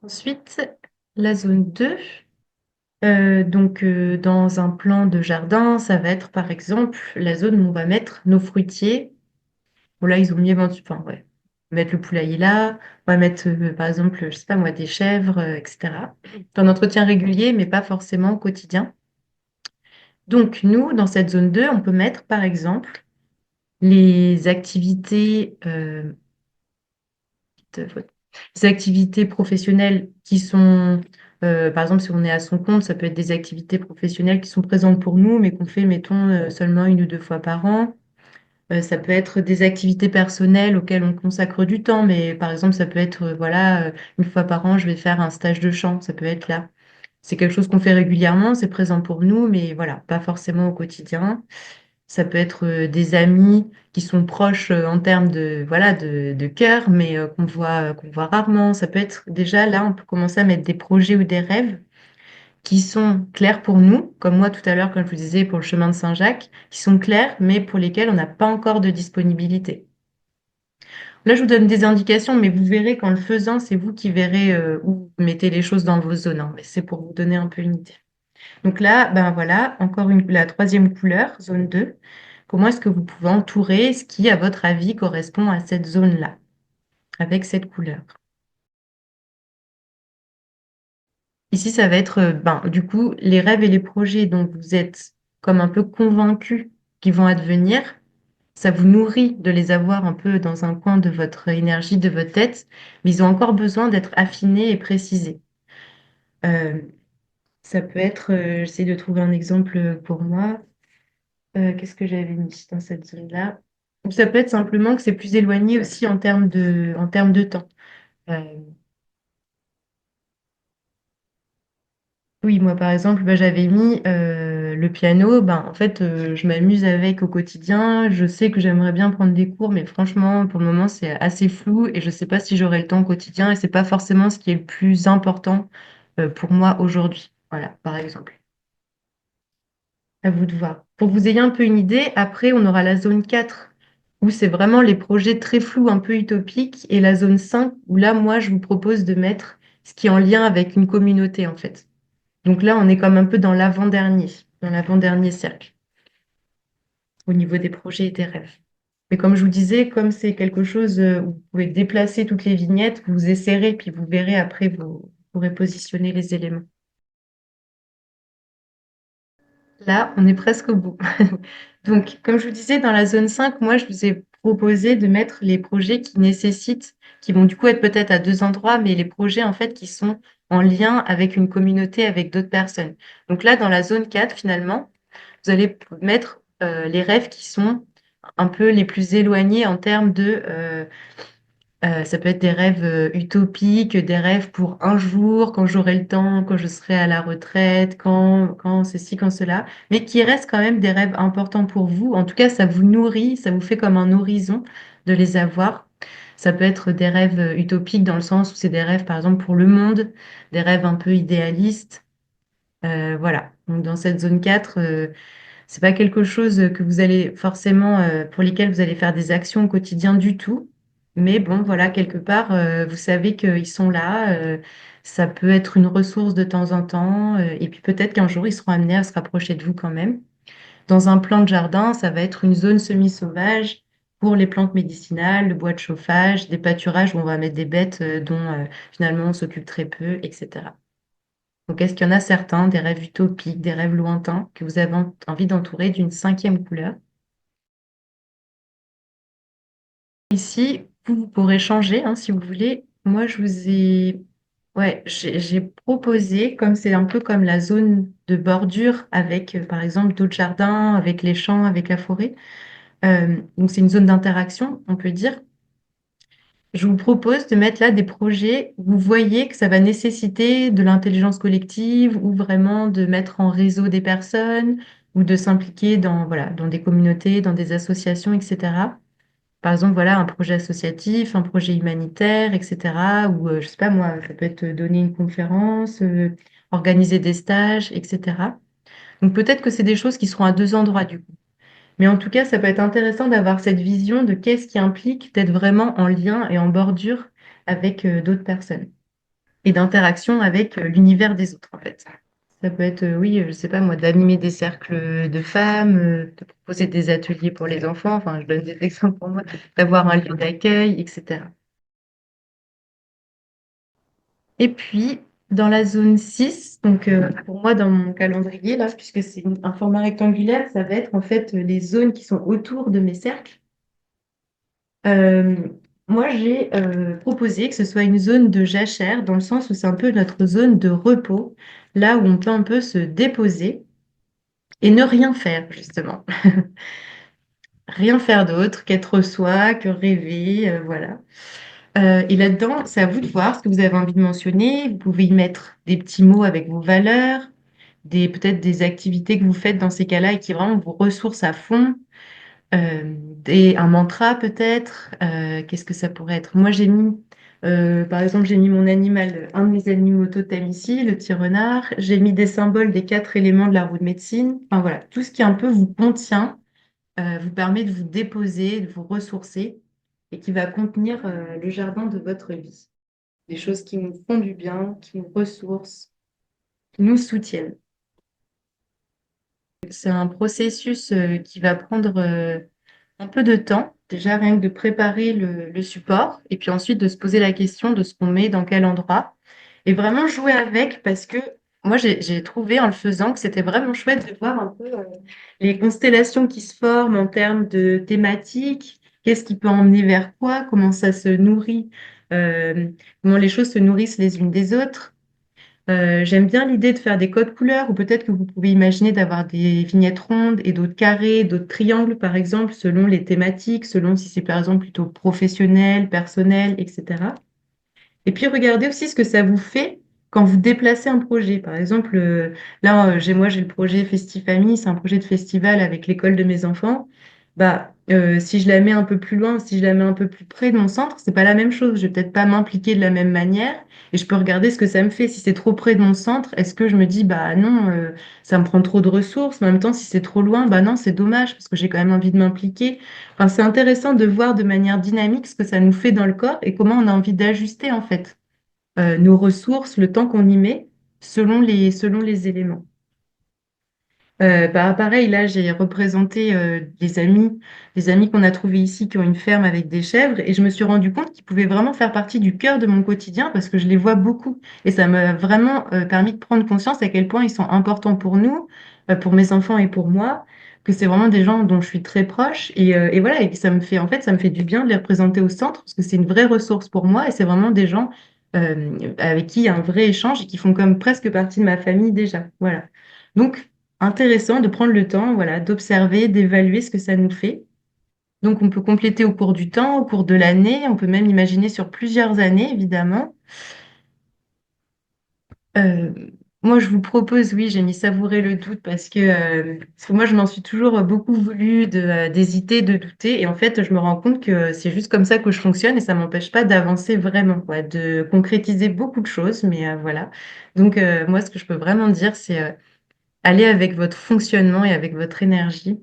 Ensuite, la zone 2. Dans un plan de jardin, ça va être par exemple la zone où on va mettre nos fruitiers. Bon, là, ils ont mis enfin, ouais. On va mettre le poulailler là, on va mettre par exemple, je sais pas moi, des chèvres, etc. Un entretien régulier, mais pas forcément quotidien. Donc, nous, dans cette zone 2, on peut mettre par exemple les activités, de- les activités professionnelles qui sont, par exemple, si on est à son compte, ça peut être des activités professionnelles qui sont présentes pour nous, mais qu'on fait, mettons, seulement 1 ou 2 fois par an. Ça peut être des activités personnelles auxquelles on consacre du temps, mais par exemple, ça peut être, voilà, 1 fois par an, je vais faire un stage de chant, ça peut être là. C'est quelque chose qu'on fait régulièrement, c'est présent pour nous, mais voilà, pas forcément au quotidien. Ça peut être des amis qui sont proches en termes de, voilà, de cœur, mais qu'on voit rarement. Ça peut être déjà là, on peut commencer à mettre des projets ou des rêves qui sont clairs pour nous, comme moi tout à l'heure, quand je vous disais pour le chemin de Saint-Jacques, qui sont clairs, mais pour lesquels on n'a pas encore de disponibilité. Là, je vous donne des indications, mais vous verrez qu'en le faisant, c'est vous qui verrez où vous mettez les choses dans vos zones, hein. Mais c'est pour vous donner un peu une idée. Donc là, ben voilà, la troisième couleur, zone 2. Comment est-ce que vous pouvez entourer ce qui, à votre avis, correspond à cette zone-là, avec cette couleur? Ici, ça va être, du coup, les rêves et les projets dont vous êtes comme un peu convaincus qu'ils vont advenir. Ça vous nourrit de les avoir un peu dans un coin de votre énergie, de votre tête, mais ils ont encore besoin d'être affinés et précisés. Euh, Ça peut être, j'essaie de trouver un exemple pour moi. Qu'est-ce que j'avais mis dans cette zone-là? Ou ça peut être simplement que c'est plus éloigné aussi en termes de temps. Euh, oui, moi par exemple, j'avais mis le piano. En fait, je m'amuse avec au quotidien. Je sais que j'aimerais bien prendre des cours, mais franchement, pour le moment, c'est assez flou et je ne sais pas si j'aurai le temps au quotidien et c'est pas forcément ce qui est le plus important pour moi aujourd'hui. Voilà, par exemple. À vous de voir. Pour que vous ayez un peu une idée, après, on aura la zone 4 où c'est vraiment les projets très flous, un peu utopiques, et la zone 5 où là, moi, je vous propose de mettre ce qui est en lien avec une communauté, en fait. Donc là, on est comme un peu dans l'avant-dernier cercle, au niveau des projets et des rêves. Mais comme je vous disais, comme c'est quelque chose où vous pouvez déplacer toutes les vignettes, vous essayerez, puis vous verrez après, vous pourrez positionner les éléments. Là, on est presque au bout. Donc, comme je vous disais, dans la zone 5, moi, je vous ai proposé de mettre les projets qui nécessitent, qui vont du coup être peut-être à 2 endroits, mais les projets en fait qui sont en lien avec une communauté, avec d'autres personnes. Donc là, dans la zone 4, finalement, vous allez mettre les rêves qui sont un peu les plus éloignés en termes de ça peut être des rêves utopiques, des rêves pour un jour, quand j'aurai le temps, quand je serai à la retraite, quand ceci, quand cela, mais qui restent quand même des rêves importants pour vous. En tout cas, ça vous nourrit, ça vous fait comme un horizon de les avoir. Ça peut être des rêves utopiques dans le sens où c'est des rêves, par exemple, pour le monde, des rêves un peu idéalistes. Voilà. Donc, dans cette zone 4, c'est pas quelque chose que vous allez forcément, pour lesquels vous allez faire des actions au quotidien du tout. Mais bon, voilà, quelque part, vous savez qu'ils sont là. Ça peut être une ressource de temps en temps. Et puis peut-être qu'un jour, ils seront amenés à se rapprocher de vous quand même. Dans un plan de jardin, ça va être une zone semi-sauvage pour les plantes médicinales, le bois de chauffage, des pâturages où on va mettre des bêtes dont finalement on s'occupe très peu, etc. Donc, est-ce qu'il y en a certains, des rêves utopiques, des rêves lointains, que vous avez envie d'entourer d'une cinquième couleur? Ici, vous pourrez changer hein, si vous voulez. Moi, je vous ai... Ouais, j'ai proposé, comme c'est un peu comme la zone de bordure avec, par exemple, d'autres jardins, avec les champs, avec la forêt. Donc, c'est une zone d'interaction, on peut dire. Je vous propose de mettre là des projets où vous voyez que ça va nécessiter de l'intelligence collective ou vraiment de mettre en réseau des personnes ou de s'impliquer dans, voilà, dans des communautés, dans des associations, etc. Par exemple, voilà, un projet associatif, un projet humanitaire, etc. Ou, je sais pas moi, ça peut être donner une conférence, organiser des stages, etc. Donc peut-être que c'est des choses qui seront à deux endroits du coup. Mais en tout cas, ça peut être intéressant d'avoir cette vision de qu'est-ce qui implique d'être vraiment en lien et en bordure avec d'autres personnes et d'interaction avec l'univers des autres, en fait. Ça peut être, oui, je sais pas moi, d'animer des cercles de femmes, de proposer des ateliers pour les enfants, enfin, je donne des exemples pour moi, d'avoir un lieu d'accueil, etc. Et puis, dans la zone 6, donc pour moi, dans mon calendrier, là, puisque c'est un format rectangulaire, ça va être en fait les zones qui sont autour de mes cercles. Euh, Moi, j'ai proposé que ce soit une zone de jachère, dans le sens où c'est un peu notre zone de repos, là où on peut un peu se déposer et ne rien faire, justement. Rien faire d'autre qu'être soi, que rêver, voilà. Et là-dedans, c'est à vous de voir ce que vous avez envie de mentionner. Vous pouvez y mettre des petits mots avec vos valeurs, peut-être des activités que vous faites dans ces cas-là et qui vraiment vous ressourcent à fond. Un mantra peut-être. Qu'est-ce que ça pourrait être? Moi, par exemple, j'ai mis mon animal, un de mes animaux totems ici, le petit renard. J'ai mis des symboles des quatre éléments de la roue de médecine. Enfin voilà, tout ce qui un peu vous contient, vous permet de vous déposer, de vous ressourcer et qui va contenir le jardin de votre vie. Des choses qui nous font du bien, qui nous ressourcent, qui nous soutiennent. C'est un processus qui va prendre un peu de temps, déjà rien que de préparer le support, et puis ensuite de se poser la question de ce qu'on met dans quel endroit, et vraiment jouer avec, parce que moi j'ai trouvé en le faisant que c'était vraiment chouette de voir un peu les constellations qui se forment en termes de thématiques, qu'est-ce qui peut emmener vers quoi, comment ça se nourrit, comment les choses se nourrissent les unes des autres. J'aime bien l'idée de faire des codes couleurs, ou peut-être que vous pouvez imaginer d'avoir des vignettes rondes et d'autres carrés, d'autres triangles, par exemple, selon les thématiques, selon si c'est par exemple plutôt professionnel, personnel, etc. Et puis regardez aussi ce que ça vous fait quand vous déplacez un projet. Par exemple, là, j'ai le projet Festifamille, c'est un projet de festival avec l'école de mes enfants. Bah, si je la mets un peu plus loin, si je la mets un peu plus près de mon centre, c'est pas la même chose. Je vais peut-être pas m'impliquer de la même manière et je peux regarder ce que ça me fait. Si c'est trop près de mon centre, est-ce que je me dis, bah non, ça me prend trop de ressources. Mais en même temps, si c'est trop loin, bah non, c'est dommage parce que j'ai quand même envie de m'impliquer. Enfin, c'est intéressant de voir de manière dynamique ce que ça nous fait dans le corps et comment on a envie d'ajuster en fait nos ressources, le temps qu'on y met, selon les éléments. Pareil, là, j'ai représenté des amis qu'on a trouvés ici qui ont une ferme avec des chèvres, et je me suis rendu compte qu'ils pouvaient vraiment faire partie du cœur de mon quotidien parce que je les vois beaucoup. Et ça m'a vraiment permis de prendre conscience à quel point ils sont importants pour nous, pour mes enfants et pour moi, que c'est vraiment des gens dont je suis très proche. Et voilà, et que ça me fait, en fait, ça me fait du bien de les représenter au centre parce que c'est une vraie ressource pour moi, et c'est vraiment des gens avec qui il y a un vrai échange et qui font comme presque partie de ma famille déjà. Voilà. Donc, intéressant de prendre le temps, voilà, d'observer, d'évaluer ce que ça nous fait. Donc, on peut compléter au cours du temps, au cours de l'année, on peut même imaginer sur plusieurs années, évidemment. Euh, Moi, je vous propose, oui, j'ai mis savourer le doute parce que moi, je m'en suis toujours beaucoup voulu d'hésiter, de douter. Et en fait, je me rends compte que c'est juste comme ça que je fonctionne et ça m'empêche pas d'avancer vraiment, quoi, de concrétiser beaucoup de choses. Mais voilà. Donc, moi, ce que je peux vraiment dire, c'est aller avec votre fonctionnement et avec votre énergie.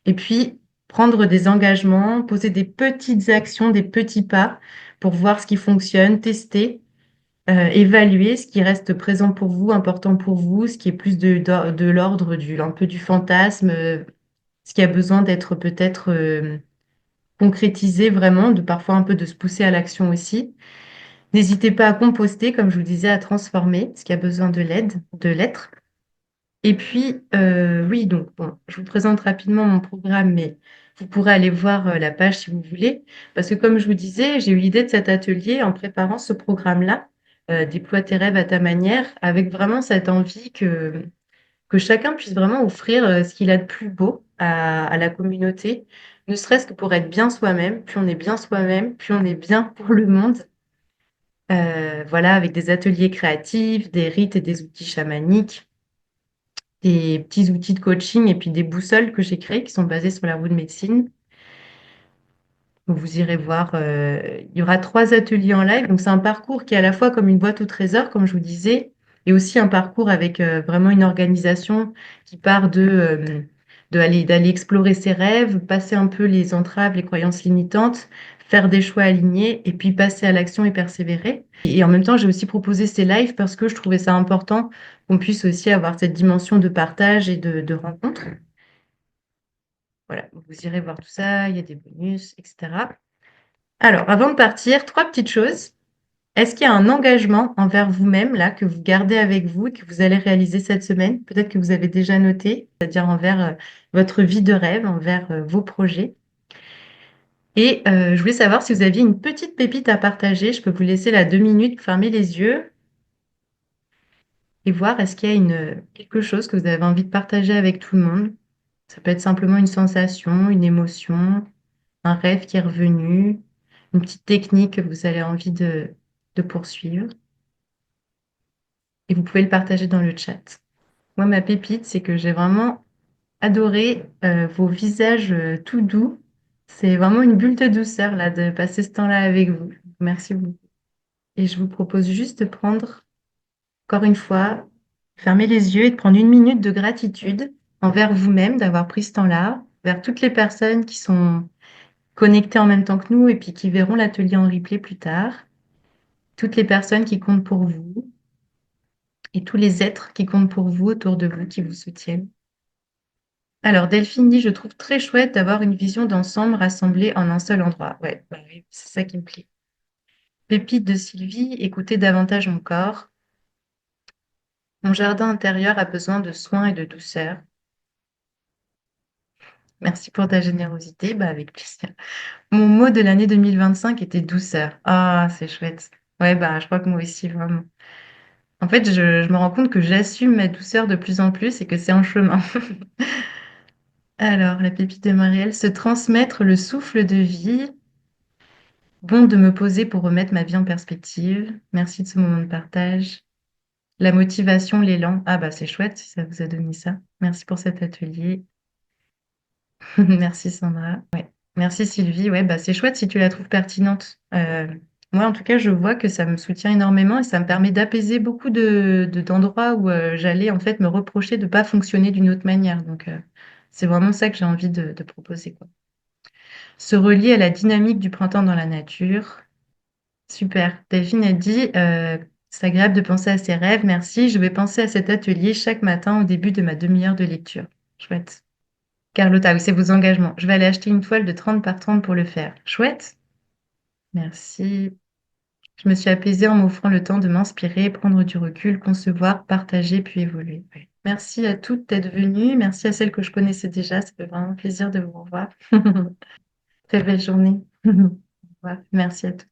Et puis, prendre des engagements, poser des petites actions, des petits pas pour voir ce qui fonctionne, tester, évaluer ce qui reste présent pour vous, important pour vous, ce qui est plus de l'ordre un peu du fantasme, ce qui a besoin d'être peut-être concrétisé vraiment, de parfois un peu de se pousser à l'action aussi. N'hésitez pas à composter, comme je vous disais, à transformer ce qui a besoin de l'aide, de l'être. Et puis, oui, donc, bon, je vous présente rapidement mon programme, mais vous pourrez aller voir la page si vous voulez. Parce que, comme je vous disais, j'ai eu l'idée de cet atelier en préparant ce programme-là, Déploie tes rêves à ta manière, avec vraiment cette envie que chacun puisse vraiment offrir ce qu'il a de plus beau à la communauté, ne serait-ce que pour être bien soi-même. Plus on est bien soi-même, plus on est bien pour le monde. Voilà, avec des ateliers créatifs, des rites et des outils chamaniques, des petits outils de coaching et puis des boussoles que j'ai créées qui sont basées sur la roue de médecine. Vous irez voir, il y aura 3 ateliers en live. Donc, c'est un parcours qui est à la fois comme une boîte au trésor, comme je vous disais, et aussi un parcours avec vraiment une organisation qui part d'aller explorer ses rêves, passer un peu les entraves, les croyances limitantes, faire des choix alignés et puis passer à l'action et persévérer. Et en même temps, j'ai aussi proposé ces lives parce que je trouvais ça important qu'on puisse aussi avoir cette dimension de partage et de rencontre. Voilà, vous irez voir tout ça, il y a des bonus, etc. Alors, avant de partir, 3 petites choses. Est-ce qu'il y a un engagement envers vous-même, là, que vous gardez avec vous et que vous allez réaliser cette semaine? Peut-être que vous avez déjà noté, c'est-à-dire envers votre vie de rêve, envers vos projets. Et je voulais savoir si vous aviez une petite pépite à partager. Je peux vous laisser là 2 minutes pour fermer les yeux et voir est-ce qu'il y a quelque chose que vous avez envie de partager avec tout le monde. Ça peut être simplement une sensation, une émotion, un rêve qui est revenu, une petite technique que vous avez envie de poursuivre. Et vous pouvez le partager dans le chat. Moi, ma pépite, c'est que j'ai vraiment adoré vos visages tout doux. C'est vraiment une bulle de douceur là de passer ce temps-là avec vous. Merci beaucoup. Et je vous propose juste de prendre, encore une fois, fermer les yeux et de prendre 1 minute de gratitude envers vous-même d'avoir pris ce temps-là, vers toutes les personnes qui sont connectées en même temps que nous et puis qui verront l'atelier en replay plus tard, toutes les personnes qui comptent pour vous et tous les êtres qui comptent pour vous autour de vous, qui vous soutiennent. Alors, Delphine dit, je trouve très chouette d'avoir une vision d'ensemble rassemblée en un seul endroit. Ouais, bah oui, c'est ça qui me plaît. Pépite de Sylvie, écoutez davantage mon corps. Mon jardin intérieur a besoin de soins et de douceur. Merci pour ta générosité, bah avec plaisir. Mon mot de l'année 2025 était douceur. Ah, c'est chouette. Ouais, bah je crois que moi aussi, vraiment. En fait, je me rends compte que j'assume ma douceur de plus en plus et que c'est en chemin. Alors, la pépite de Marielle, se transmettre le souffle de vie. Bon de me poser pour remettre ma vie en perspective. Merci de ce moment de partage. La motivation, l'élan. Ah bah c'est chouette si ça vous a donné ça. Merci pour cet atelier. Merci Sandra. Ouais. Merci Sylvie. Ouais, bah c'est chouette si tu la trouves pertinente. Moi, en tout cas, je vois que ça me soutient énormément et ça me permet d'apaiser beaucoup d'endroits où j'allais en fait me reprocher de ne pas fonctionner d'une autre manière. Donc, c'est vraiment ça que j'ai envie de proposer, quoi. Se relier à la dynamique du printemps dans la nature. Super. Delphine a dit, c'est agréable de penser à ses rêves. Merci. Je vais penser à cet atelier chaque matin au début de ma demi-heure de lecture. Chouette. Carlotta, oui, c'est vos engagements. Je vais aller acheter une toile de 30 par 30 pour le faire. Chouette. Merci. Je me suis apaisée en m'offrant le temps de m'inspirer, prendre du recul, concevoir, partager, puis évoluer. Ouais. Merci à toutes d'être venues. Merci à celles que je connaissais déjà. Ça fait vraiment plaisir de vous revoir. Très belle journée. Au revoir. Merci à toutes.